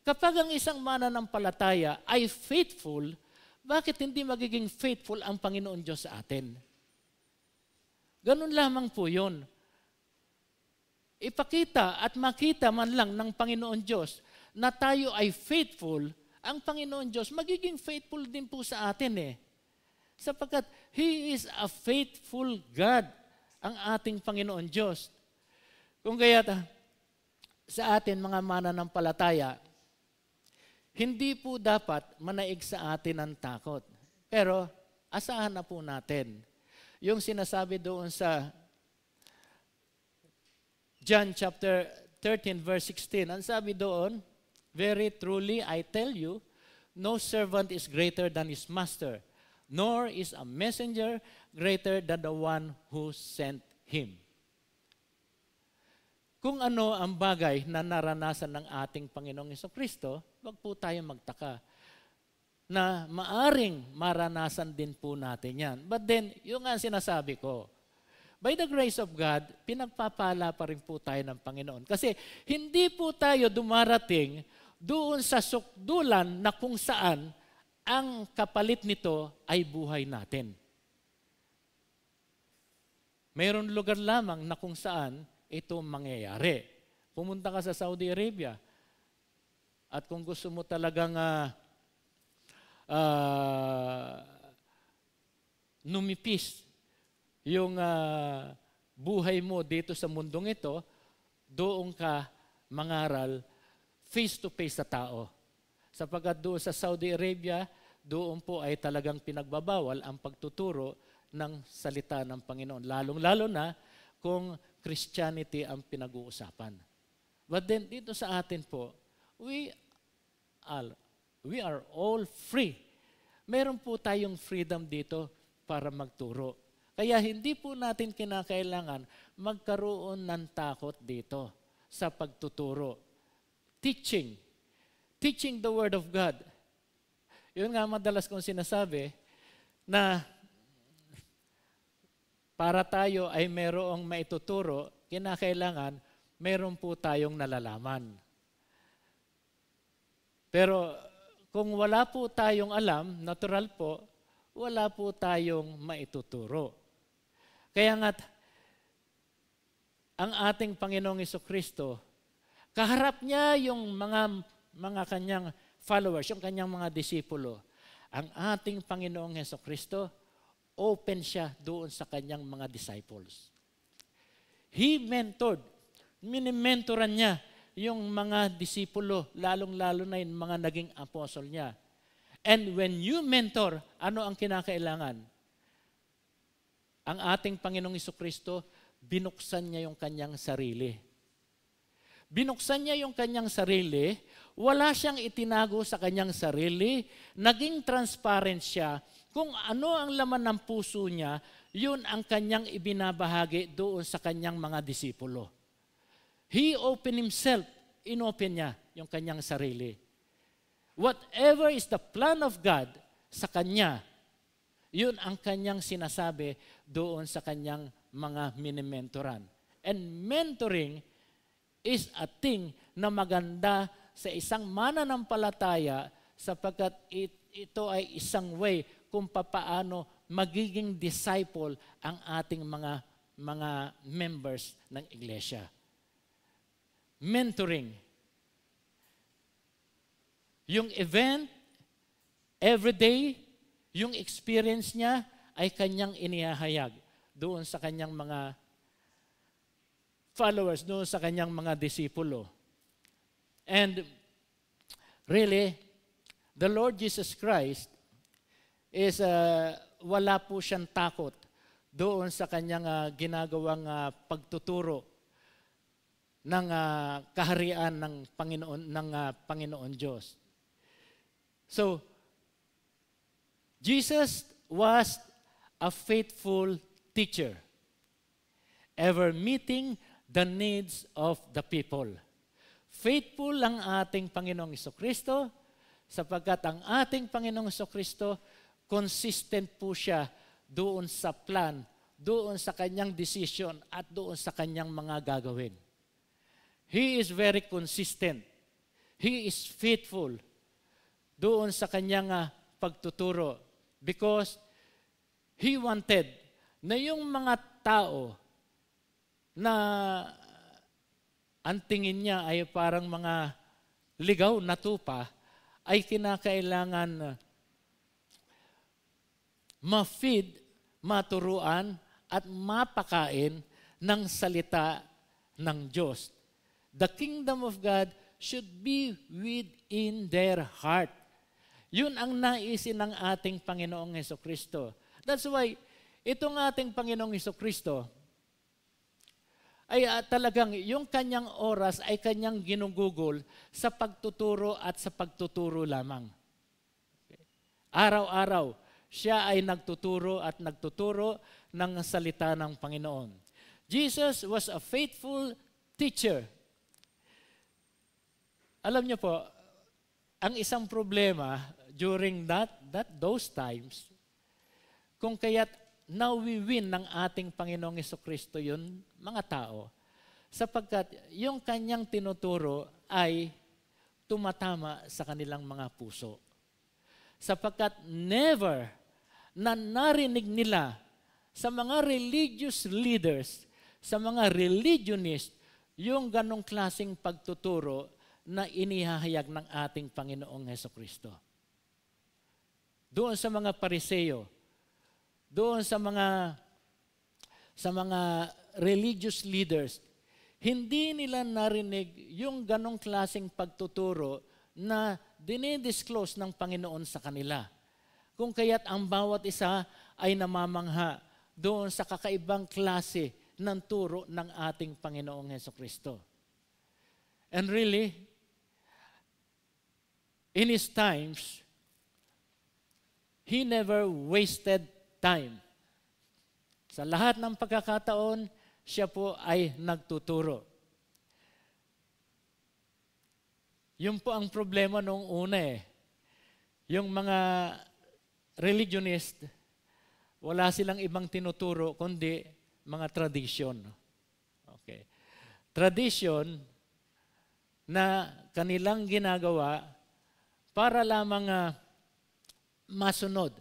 Kapag ang isang mananampalataya ay faithful, bakit hindi magiging faithful ang Panginoon Diyos sa atin? Ganun lamang po yun. Ipakita at makita man lang ng Panginoon Diyos na tayo ay faithful, ang Panginoon Diyos magiging faithful din po sa atin eh. Sapagkat He is a faithful God, ang ating Panginoon Diyos. Kung kaya sa atin mga mananampalataya, hindi po dapat manaig sa atin ang takot. Pero asahan na po natin. Yung sinasabi doon sa John chapter 13 verse 16, ang sabi doon, very truly I tell you, no servant is greater than his master, nor is a messenger greater than the one who sent him. Kung ano ang bagay na naranasan ng ating Panginoong Hesukristo, wag po tayong magtaka na maaring maranasan din po natin yan. But then, yung nga sinasabi ko, by the grace of God, pinagpapala pa rin po tayo ng Panginoon. Kasi hindi po tayo dumarating doon sa sukdulan na kung saan ang kapalit nito ay buhay natin. Mayroon lugar lamang na kung saan ito mangyayari. Pumunta ka sa Saudi Arabia at kung gusto mo talagang numipis yung buhay mo dito sa mundong ito, doon ka mangaral face-to-face sa tao. Sapagkat doon sa Saudi Arabia, doon po ay talagang pinagbabawal ang pagtuturo ng salita ng Panginoon. Lalong-lalo na kung Christianity ang pinag-uusapan. But then dito sa atin po, we are all free. Meron po tayong freedom dito para magturo. Kaya hindi po natin kinakailangan magkaroon ng takot dito sa pagtuturo. Teaching the Word of God. Yun nga madalas kong sinasabi na para tayo ay merong maituturo, kinakailangan meron po tayong nalalaman. Pero kung wala po tayong alam, natural po, wala po tayong maituturo. Kaya nga't ang ating Panginoong Hesukristo, kaharap niya yung mga kanyang followers, yung kanyang mga disipulo. Ang ating Panginoong Hesukristo, open siya doon sa kanyang mga disciples. He mentored, minimentoran niya yung mga disipulo, lalong-lalo na yung mga naging apostle niya. And when you mentor, ano ang kinakailangan? Ang ating Panginoong Jesucristo, binuksan niya yung kanyang sarili. Binuksan niya yung kanyang sarili, wala siyang itinago sa kanyang sarili, naging transparent siya. Kung ano ang laman ng puso niya, yun ang kanyang ibinabahagi doon sa kanyang mga disipulo. He opened himself, inopen niya yung kanyang sarili. Whatever is the plan of God sa kanya, yun ang kanyang sinasabi doon sa kanyang mga minimentoran. And mentoring is a thing na maganda sa isang mananampalataya sapagkat ito ay isang way kung papaano magiging disciple ang ating mga members ng iglesia. Mentoring. Yung event, everyday, yung experience niya ay kanyang inihahayag doon sa kanyang mga followers, doon sa kanyang mga disipulo. And really, the Lord Jesus Christ is wala po siyang takot doon sa kanyang ginagawang pagtuturo ng kaharian ng Panginoon Diyos. So, Jesus was a faithful teacher, ever meeting the needs of the people. Faithful ang ating Panginoong Jesucristo, sapagkat ang ating Panginoong Jesucristo, consistent po siya doon sa plan, doon sa kanyang decision, at doon sa kanyang mga gagawin. He is very consistent. He is faithful doon sa kanyang pagtuturo because he wanted na yung mga tao na ang tingin niya ay parang mga ligaw na tupa ay kinakailangan ma-feed, maturuan at mapakain ng salita ng Diyos. The kingdom of God should be within their heart. Yun ang naisin ng ating Panginoong Jesucristo. That's why, itong ating Panginoong Jesucristo ay talagang yung kanyang oras ay kanyang ginugugol sa pagtuturo at sa pagtuturo lamang. Araw-araw, siya ay nagtuturo at nagtuturo ng salita ng Panginoon. Jesus was a faithful teacher. Alam niyo po, ang isang problema during those times, kung kaya't nawiwin ng ating Panginoong Jesucristo yun, mga tao, sapagkat yung kanyang tinuturo ay tumatama sa kanilang mga puso. Sapagkat never na narinig nila sa mga religious leaders, sa mga religionist, yung ganong klaseng pagtuturo na inihahayag ng ating Panginoong Jesucristo. Doon sa mga Pariseo, doon sa mga religious leaders, hindi nila narinig yung ganong klaseng pagtuturo na dinidisclose ng Panginoon sa kanila. Kung kaya't ang bawat isa ay namamangha doon sa kakaibang klase ng turo ng ating Panginoong Jesucristo. And really, in his times, he never wasted time. Sa lahat ng pagkakataon, siya po ay nagtuturo. Yun po ang problema noong una eh. Yung mga religionist, wala silang ibang tinuturo kundi mga tradisyon. Okay. Tradisyon na kanilang ginagawa para lamang masunod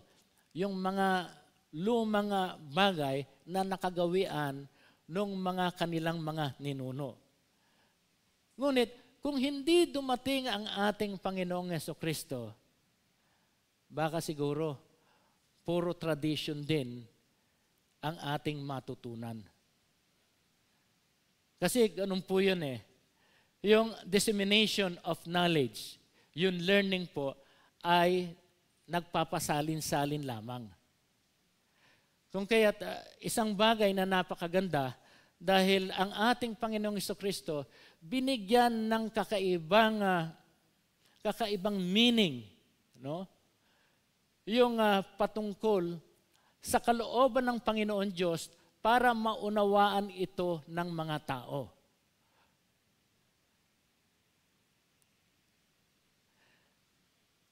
yung mga lumang bagay na nakagawian ng mga kanilang mga ninuno. Ngunit, kung hindi dumating ang ating Panginoong Jesucristo, baka siguro, puro tradition din ang ating matutunan. Kasi ganun po yun eh. yung dissemination of knowledge, yung learning po, ay nagpapasalin-salin lamang. Kung kaya't isang bagay na napakaganda dahil ang ating Panginoong Jesucristo binigyan ng kakaibang meaning, no? Yung patungkol sa kalooban ng Panginoon Diyos para maunawaan ito ng mga tao.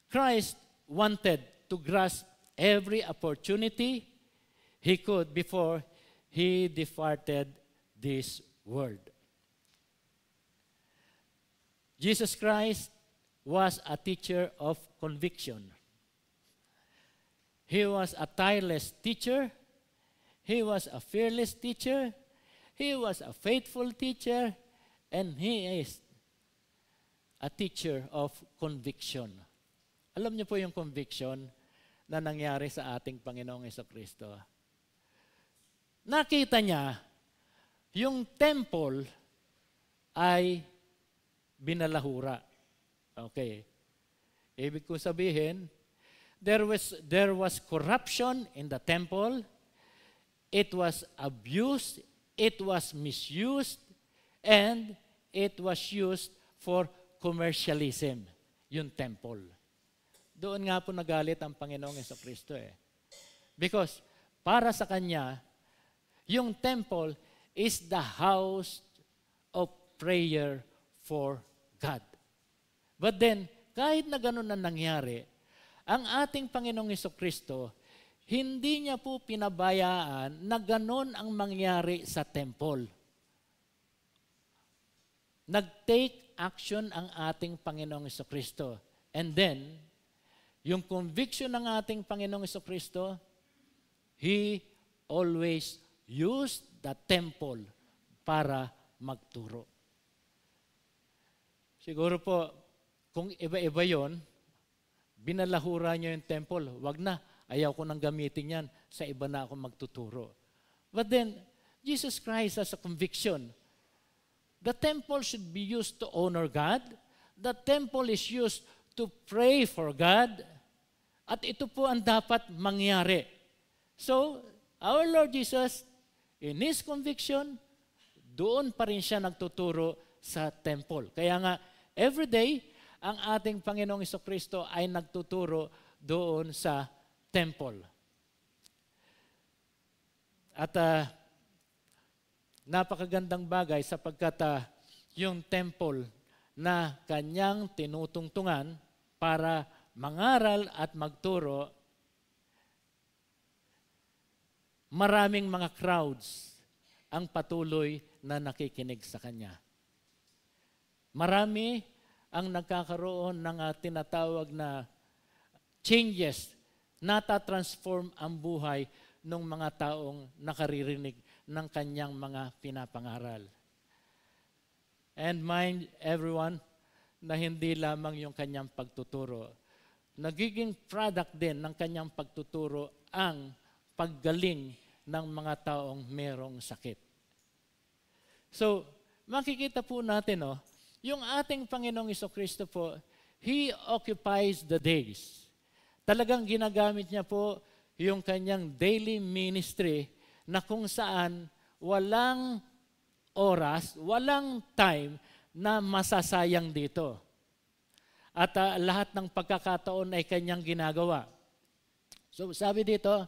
Christ wanted to grasp every opportunity he could before he departed this world. Jesus Christ was a teacher of conviction. He was a tireless teacher. He was a fearless teacher. He was a faithful teacher. And he is a teacher of conviction. Alam niyo po yung conviction na nangyari sa ating Panginoong Jesucristo. Nakita niya, yung temple ay binalahura. Okay. Ibig ko sabihin, there was corruption in the temple. It was abused, it was misused, and it was used for commercialism, yung temple. Doon nga po nagalit ang Panginoong Jesucristo eh. Because para sa Kanya, yung temple is the house of prayer for God. But then, kahit na ganun na nangyari, ang ating Panginoong Jesucristo, hindi niya po pinabayaan na ganun ang mangyari sa temple. Nag-take action ang ating Panginoong Jesucristo. And then, yung conviction ng ating Panginoong Jesucristo, He always used the temple para magturo. Siguro po, kung iba-iba yon, binalahura niyo yung temple, wag na, ayaw ko nang gamitin yan, sa iba na ako magtuturo. But then, Jesus Christ has a conviction. The temple should be used to honor God. The temple is used to pray for God. At ito po ang dapat mangyari. So, our Lord Jesus, in His conviction, doon pa rin siya nagtuturo sa temple. Kaya nga, every day, ang ating Panginoong Jesucristo ay nagtuturo doon sa temple. At napakagandang bagay sapagkat yung temple na kanyang tinutungtungan para mangaral at magturo, maraming mga crowds ang patuloy na nakikinig sa kanya. Marami ang nagkakaroon ng tinatawag na changes, natatransform ang buhay ng mga taong nakaririnig ng kanyang mga pinapangaral. And mind everyone na hindi lamang yung kanyang pagtuturo. Nagiging product din ng kanyang pagtuturo ang paggaling ng mga taong merong sakit. So, makikita po natin, yung ating Panginoong Jesucristo po, He occupies the days. Talagang ginagamit niya po yung kanyang daily ministry na kung saan walang oras, walang time na masasayang dito. At lahat ng pagkakataon ay kanyang ginagawa. So sabi dito,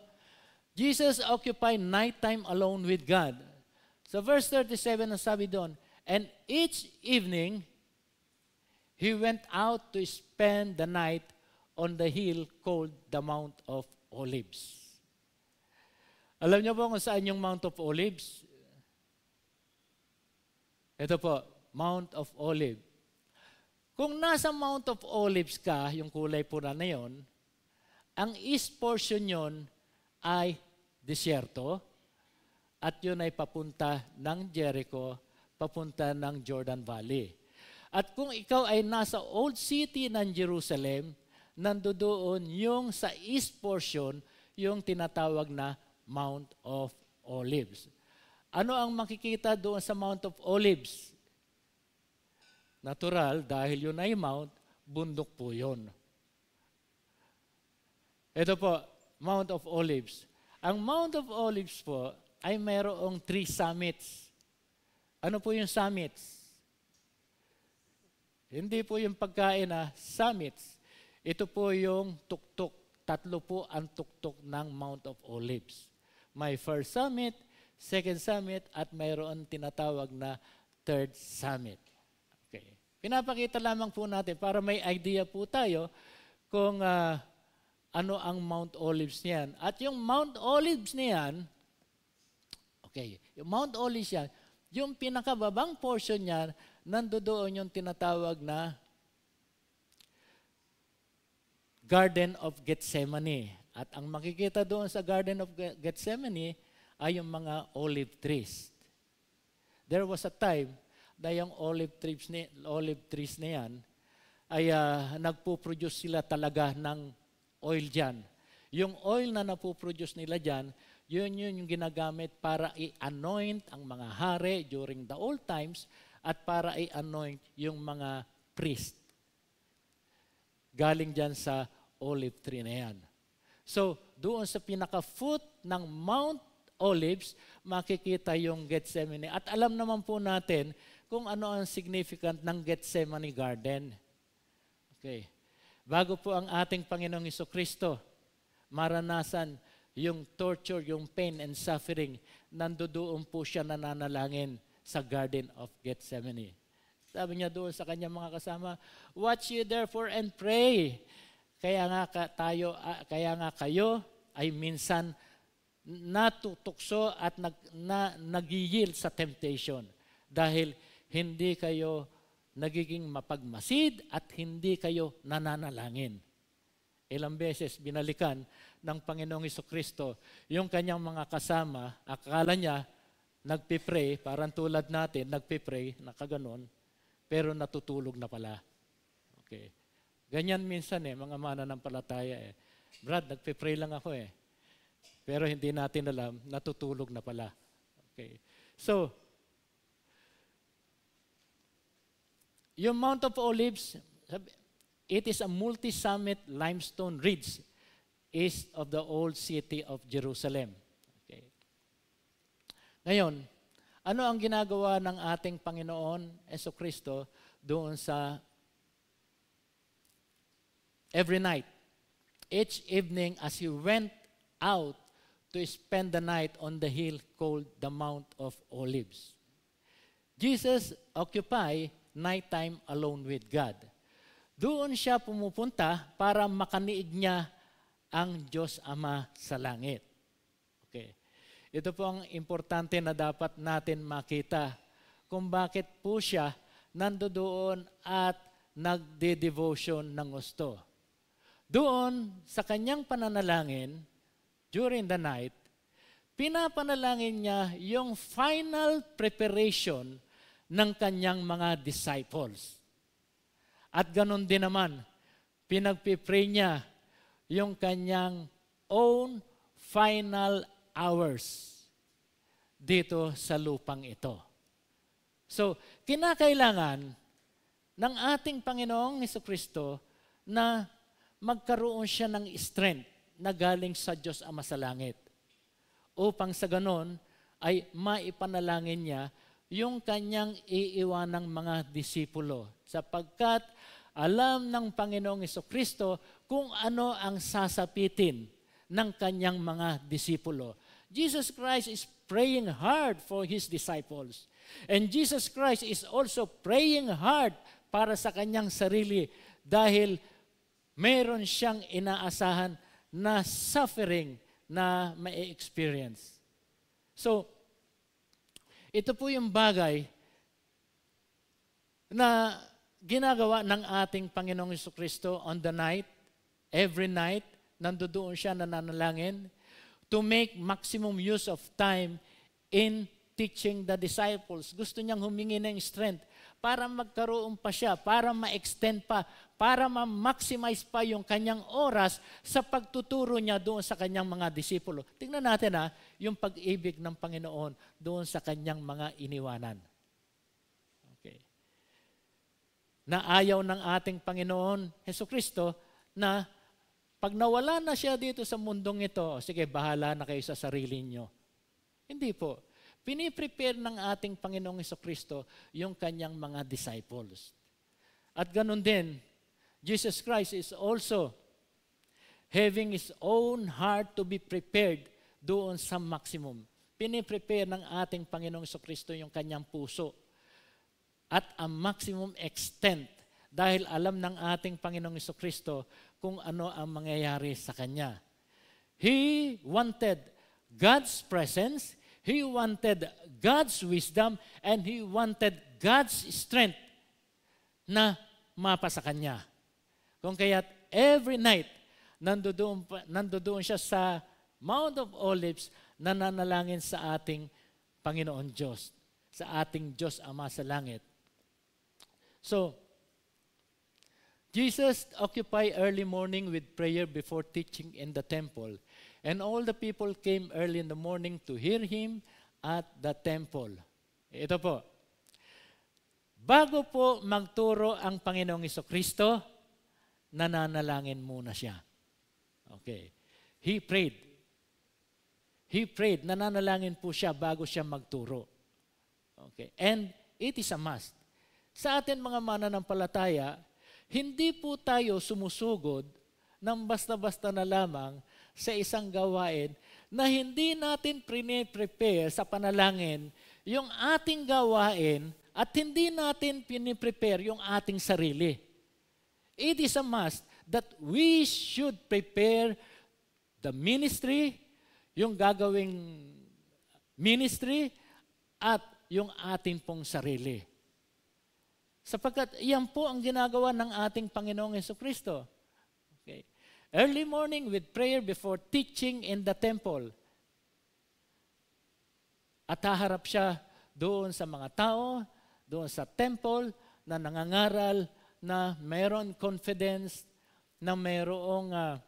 Jesus occupied nighttime alone with God. So verse 37 ang sabi doon, and each evening, He went out to spend the night on the hill called the Mount of Olives. Alam niyo po kung saan yung Mount of Olives? Ito po, Mount of Olives. Kung nasa Mount of Olives ka, yung kulay pula na yon, ang east portion yon ay disyerto at yun ay papunta ng Jericho, papunta ng Jordan Valley. At kung ikaw ay nasa Old City ng Jerusalem, nandoon yung sa east portion, yung tinatawag na Mount of Olives. Ano ang makikita doon sa Mount of Olives? Natural, dahil yun ay mount, bundok po yun. Ito po, Mount of Olives. Ang Mount of Olives po ay mayroong 3 summits. Ano po yung summits? Hindi po yung pagkain summits. Ito po yung tuktok. 3 po ang tuktok ng Mount of Olives. May first summit, second summit, at mayroon tinatawag na third summit. Okay. Pinapakita lamang po natin para may idea po tayo kung ano ang Mount Olives niyan. At yung Mount Olives niyan, okay, yung Mount Olives yan, yung pinakababang portion niyan, nandoon yung tinatawag na Garden of Gethsemane. At ang makikita doon sa Garden of Gethsemane ay yung mga olive trees. There was a time na yung olive trees na yan ay nagpo-produce sila talaga ng oil dyan. Yung oil na napoproduce nila dyan, yun yung ginagamit para i-anoint ang mga hari during the old times at para i-anoint yung mga priest. Galing dyan sa olive tree na yan. So, doon sa pinaka-foot ng Mount Olives, makikita yung Gethsemane. At alam naman po natin kung ano ang significant ng Gethsemane Garden. Okay. Bago po ang ating Panginoong Jesucristo maranasan yung torture, yung pain and suffering, nandoon po siya nananalangin sa Garden of Gethsemane. Sabi niya doon sa kanyang mga kasama, "Watch ye therefore and pray." Kaya nga kayo ay minsan natutukso at nag-yield sa temptation dahil hindi kayo nagiging mapagmasid at hindi kayo nananalangin. Ilang beses binalikan ng Panginoong Jesucristo yung kanyang mga kasama, akala niya nagpipray, parang tulad natin, nagpipray, nakaganon, pero natutulog na pala. Okay. Ganyan minsan mga mananampalataya Brad, nagpipray lang ako Pero hindi natin alam, natutulog na pala. Okay. So, yung Mount of Olives, it is a multi-summit limestone ridge east of the old city of Jerusalem. Okay. Ngayon, ano ang ginagawa ng ating Panginoon Jesucristo doon sa every night? Each evening as he went out to spend the night on the hill called the Mount of Olives. Jesus occupied nighttime alone with God. Doon siya pumupunta para makaniig niya ang Diyos Ama sa langit. Okay. Ito po ang importante na dapat natin makita kung bakit po siya nandoon at nagde-devotion ng gusto. Doon sa kanyang pananalangin, during the night, pinapanalangin niya yung final preparation ng kanyang mga disciples. At ganun din naman, pinagpipray niya yung kanyang own final hours dito sa lupang ito. So, kinakailangan ng ating Panginoong Jesucristo na magkaroon siya ng strength na galing sa Diyos Ama sa langit. Upang sa ganon ay maipanalangin niya yung kanyang iiwanang mga disipulo. Sapagkat alam ng Panginoong Jesucristo kung ano ang sasapitin ng kanyang mga disipulo. Jesus Christ is praying hard for His disciples. And Jesus Christ is also praying hard para sa kanyang sarili dahil meron siyang inaasahan na suffering na ma-experience. So, ito po yung bagay na ginagawa ng ating Panginoong Jesucristo on the night, every night, nandoon siya nananalangin to make maximum use of time in teaching the disciples. Gusto niyang humingi ng strength para magkaroon pa siya, para ma-extend pa, para ma-maximize pa yung kanyang oras sa pagtuturo niya doon sa kanyang mga disipulo. Tingnan natin yung pag-ibig ng Panginoon doon sa kanyang mga iniwanan. Okay. na ayaw ng ating Panginoon Hesukristo na pag nawala na siya dito sa mundong ito, sige, bahala na kayo sa sarili nyo. Hindi po. Piniprepare ng ating Panginoong Hesukristo yung kanyang mga disciples. At ganun din, Jesus Christ is also having His own heart to be prepared doon sa maximum. Piniprepare ng ating Panginoong Hesukristo yung kanyang puso at a maximum extent dahil alam ng ating Panginoong Hesukristo kung ano ang mangyayari sa Kanya. He wanted God's presence, He wanted God's wisdom, and He wanted God's strength na mapa sa Kanya. Kung kaya't every night, nandoon siya sa Mount of Olives, nananalangin sa ating Panginoon Diyos, sa ating Diyos Ama sa langit. So, Jesus occupied early morning with prayer before teaching in the temple, and all the people came early in the morning to hear Him at the temple. Ito po, bago po magturo ang Panginoong Hesukristo, nananalangin muna siya. Okay. He prayed, nananalangin po siya bago siya magturo. Okay. And it is a must. Sa atin mga mananampalataya, hindi po tayo sumusugod ng basta-basta na lamang sa isang gawain na hindi natin prepare sa panalangin yung ating gawain at hindi natin piniprepare yung ating sarili. It is a must that we should prepare the ministry, yung gagawing ministry, at yung ating pong sarili. Sapagkat iyan po ang ginagawa ng ating Panginoong Hesukristo. Okay. Early morning with prayer before teaching in the temple. At haharap siya doon sa mga tao, doon sa temple, na nangangaral, na mayroon confidence, na mayroong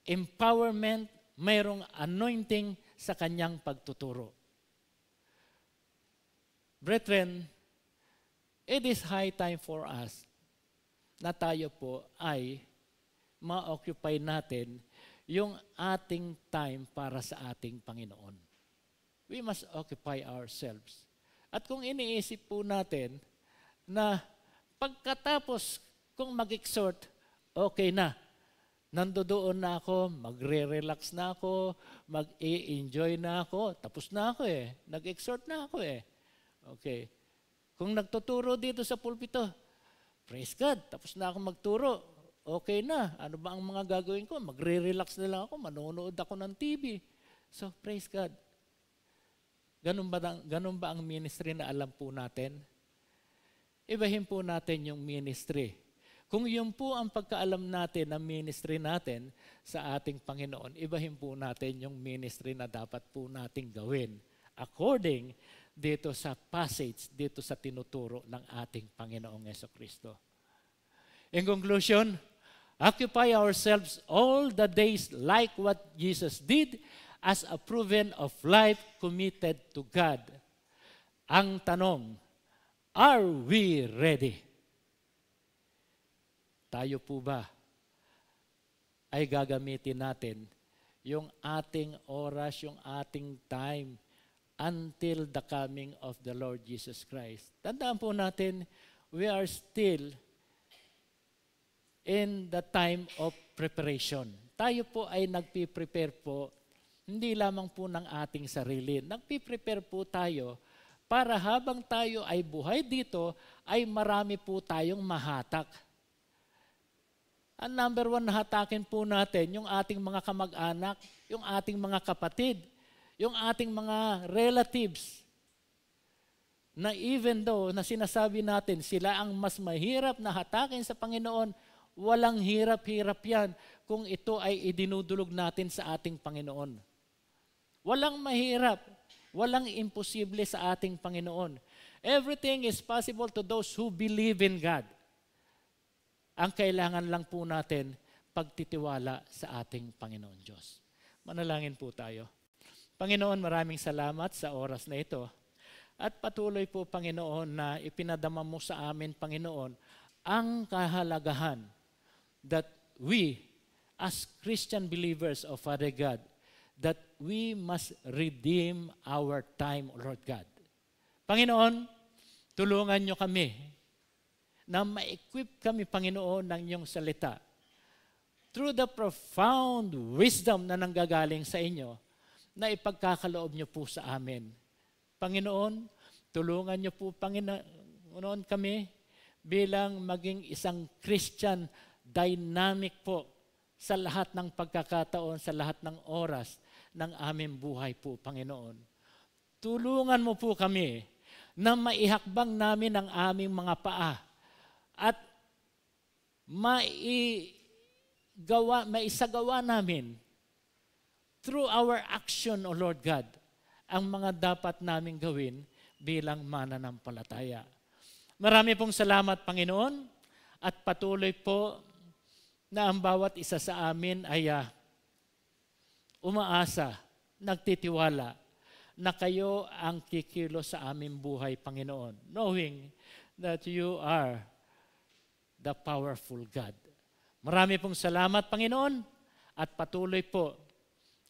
empowerment, mayroong anointing sa kanyang pagtuturo. Brethren, it is high time for us na tayo po ay ma-occupy natin yung ating time para sa ating Panginoon. We must occupy ourselves. At kung iniisip po natin na pagkatapos kung mag-exhort, okay na. Nandoon na ako, magre-relax na ako, mag-i-enjoy na ako, tapos na ako eh. Nag-exhort na ako eh. Okay. Kung nagtuturo dito sa pulpito, praise God, tapos na ako magturo, okay na. Ano ba ang mga gagawin ko? Magre-relax na lang ako, manonood ako ng TV. So, praise God. Ganun ba ang ministry na alam po natin? Ibahin po natin yung ministry. Kung yun po ang pagkaalam natin ng ministry natin sa ating Panginoon, ibahin po natin yung ministry na dapat po nating gawin according dito sa passage, dito sa tinuturo ng ating Panginoong Hesukristo. In conclusion, occupy ourselves all the days like what Jesus did as a proven of life committed to God. Ang tanong, are we ready? Tayo po ba ay gagamitin natin yung ating oras, yung ating time until the coming of the Lord Jesus Christ? Tandaan po natin, we are still in the time of preparation. Tayo po ay nagpiprepare po, hindi lamang po ng ating sarili. Nagpiprepare po tayo para habang tayo ay buhay dito, ay marami po tayong mahatak. Ang number one na hatakin po natin, yung ating mga kamag-anak, yung ating mga kapatid, yung ating mga relatives, na even though na sinasabi natin sila ang mas mahirap na hatakin sa Panginoon, walang hirap-hirap yan kung ito ay idinudulog natin sa ating Panginoon. Walang mahirap, walang imposible sa ating Panginoon. Everything is possible to those who believe in God. Ang kailangan lang po natin, pagtitiwala sa ating Panginoon Diyos. Manalangin po tayo. Panginoon, maraming salamat sa oras na ito. At patuloy po, Panginoon, na ipinadama mo sa amin, Panginoon, ang kahalagahan that we, as Christian believers of Father God, that we must redeem our time, Lord God. Panginoon, tulungan niyo kami na ma-equip kami, Panginoon, ng iyong salita. Through the profound wisdom na nanggagaling sa inyo, na ipagkakaloob niyo po sa amin. Panginoon, tulungan niyo po, Panginoon, kami bilang maging isang Christian dynamic po sa lahat ng pagkakataon, sa lahat ng oras ng aming buhay po, Panginoon. Tulungan mo po kami na maihakbang namin ang aming mga paa at maisagawa namin through our action, O Lord God, ang mga dapat namin gawin bilang mananampalataya. Marami pong salamat, Panginoon, at patuloy po na ang bawat isa sa amin ay umaasa, nagtitiwala na kayo ang kikilos sa aming buhay, Panginoon, knowing that you are the powerful God. Marami pong salamat, Panginoon, at patuloy po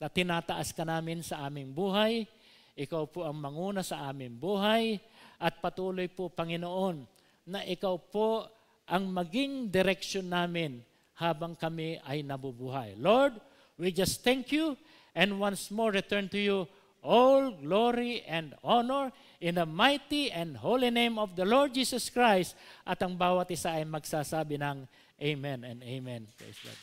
na tinataas ka namin sa aming buhay. Ikaw po ang manguna sa aming buhay at patuloy po, Panginoon, na ikaw po ang maging direksyon namin habang kami ay nabubuhay. Lord, we just thank you and once more return to you all glory and honor in the mighty and holy name of the Lord Jesus Christ. At ang bawat isa ay magsasabi ng Amen and Amen. Praise God.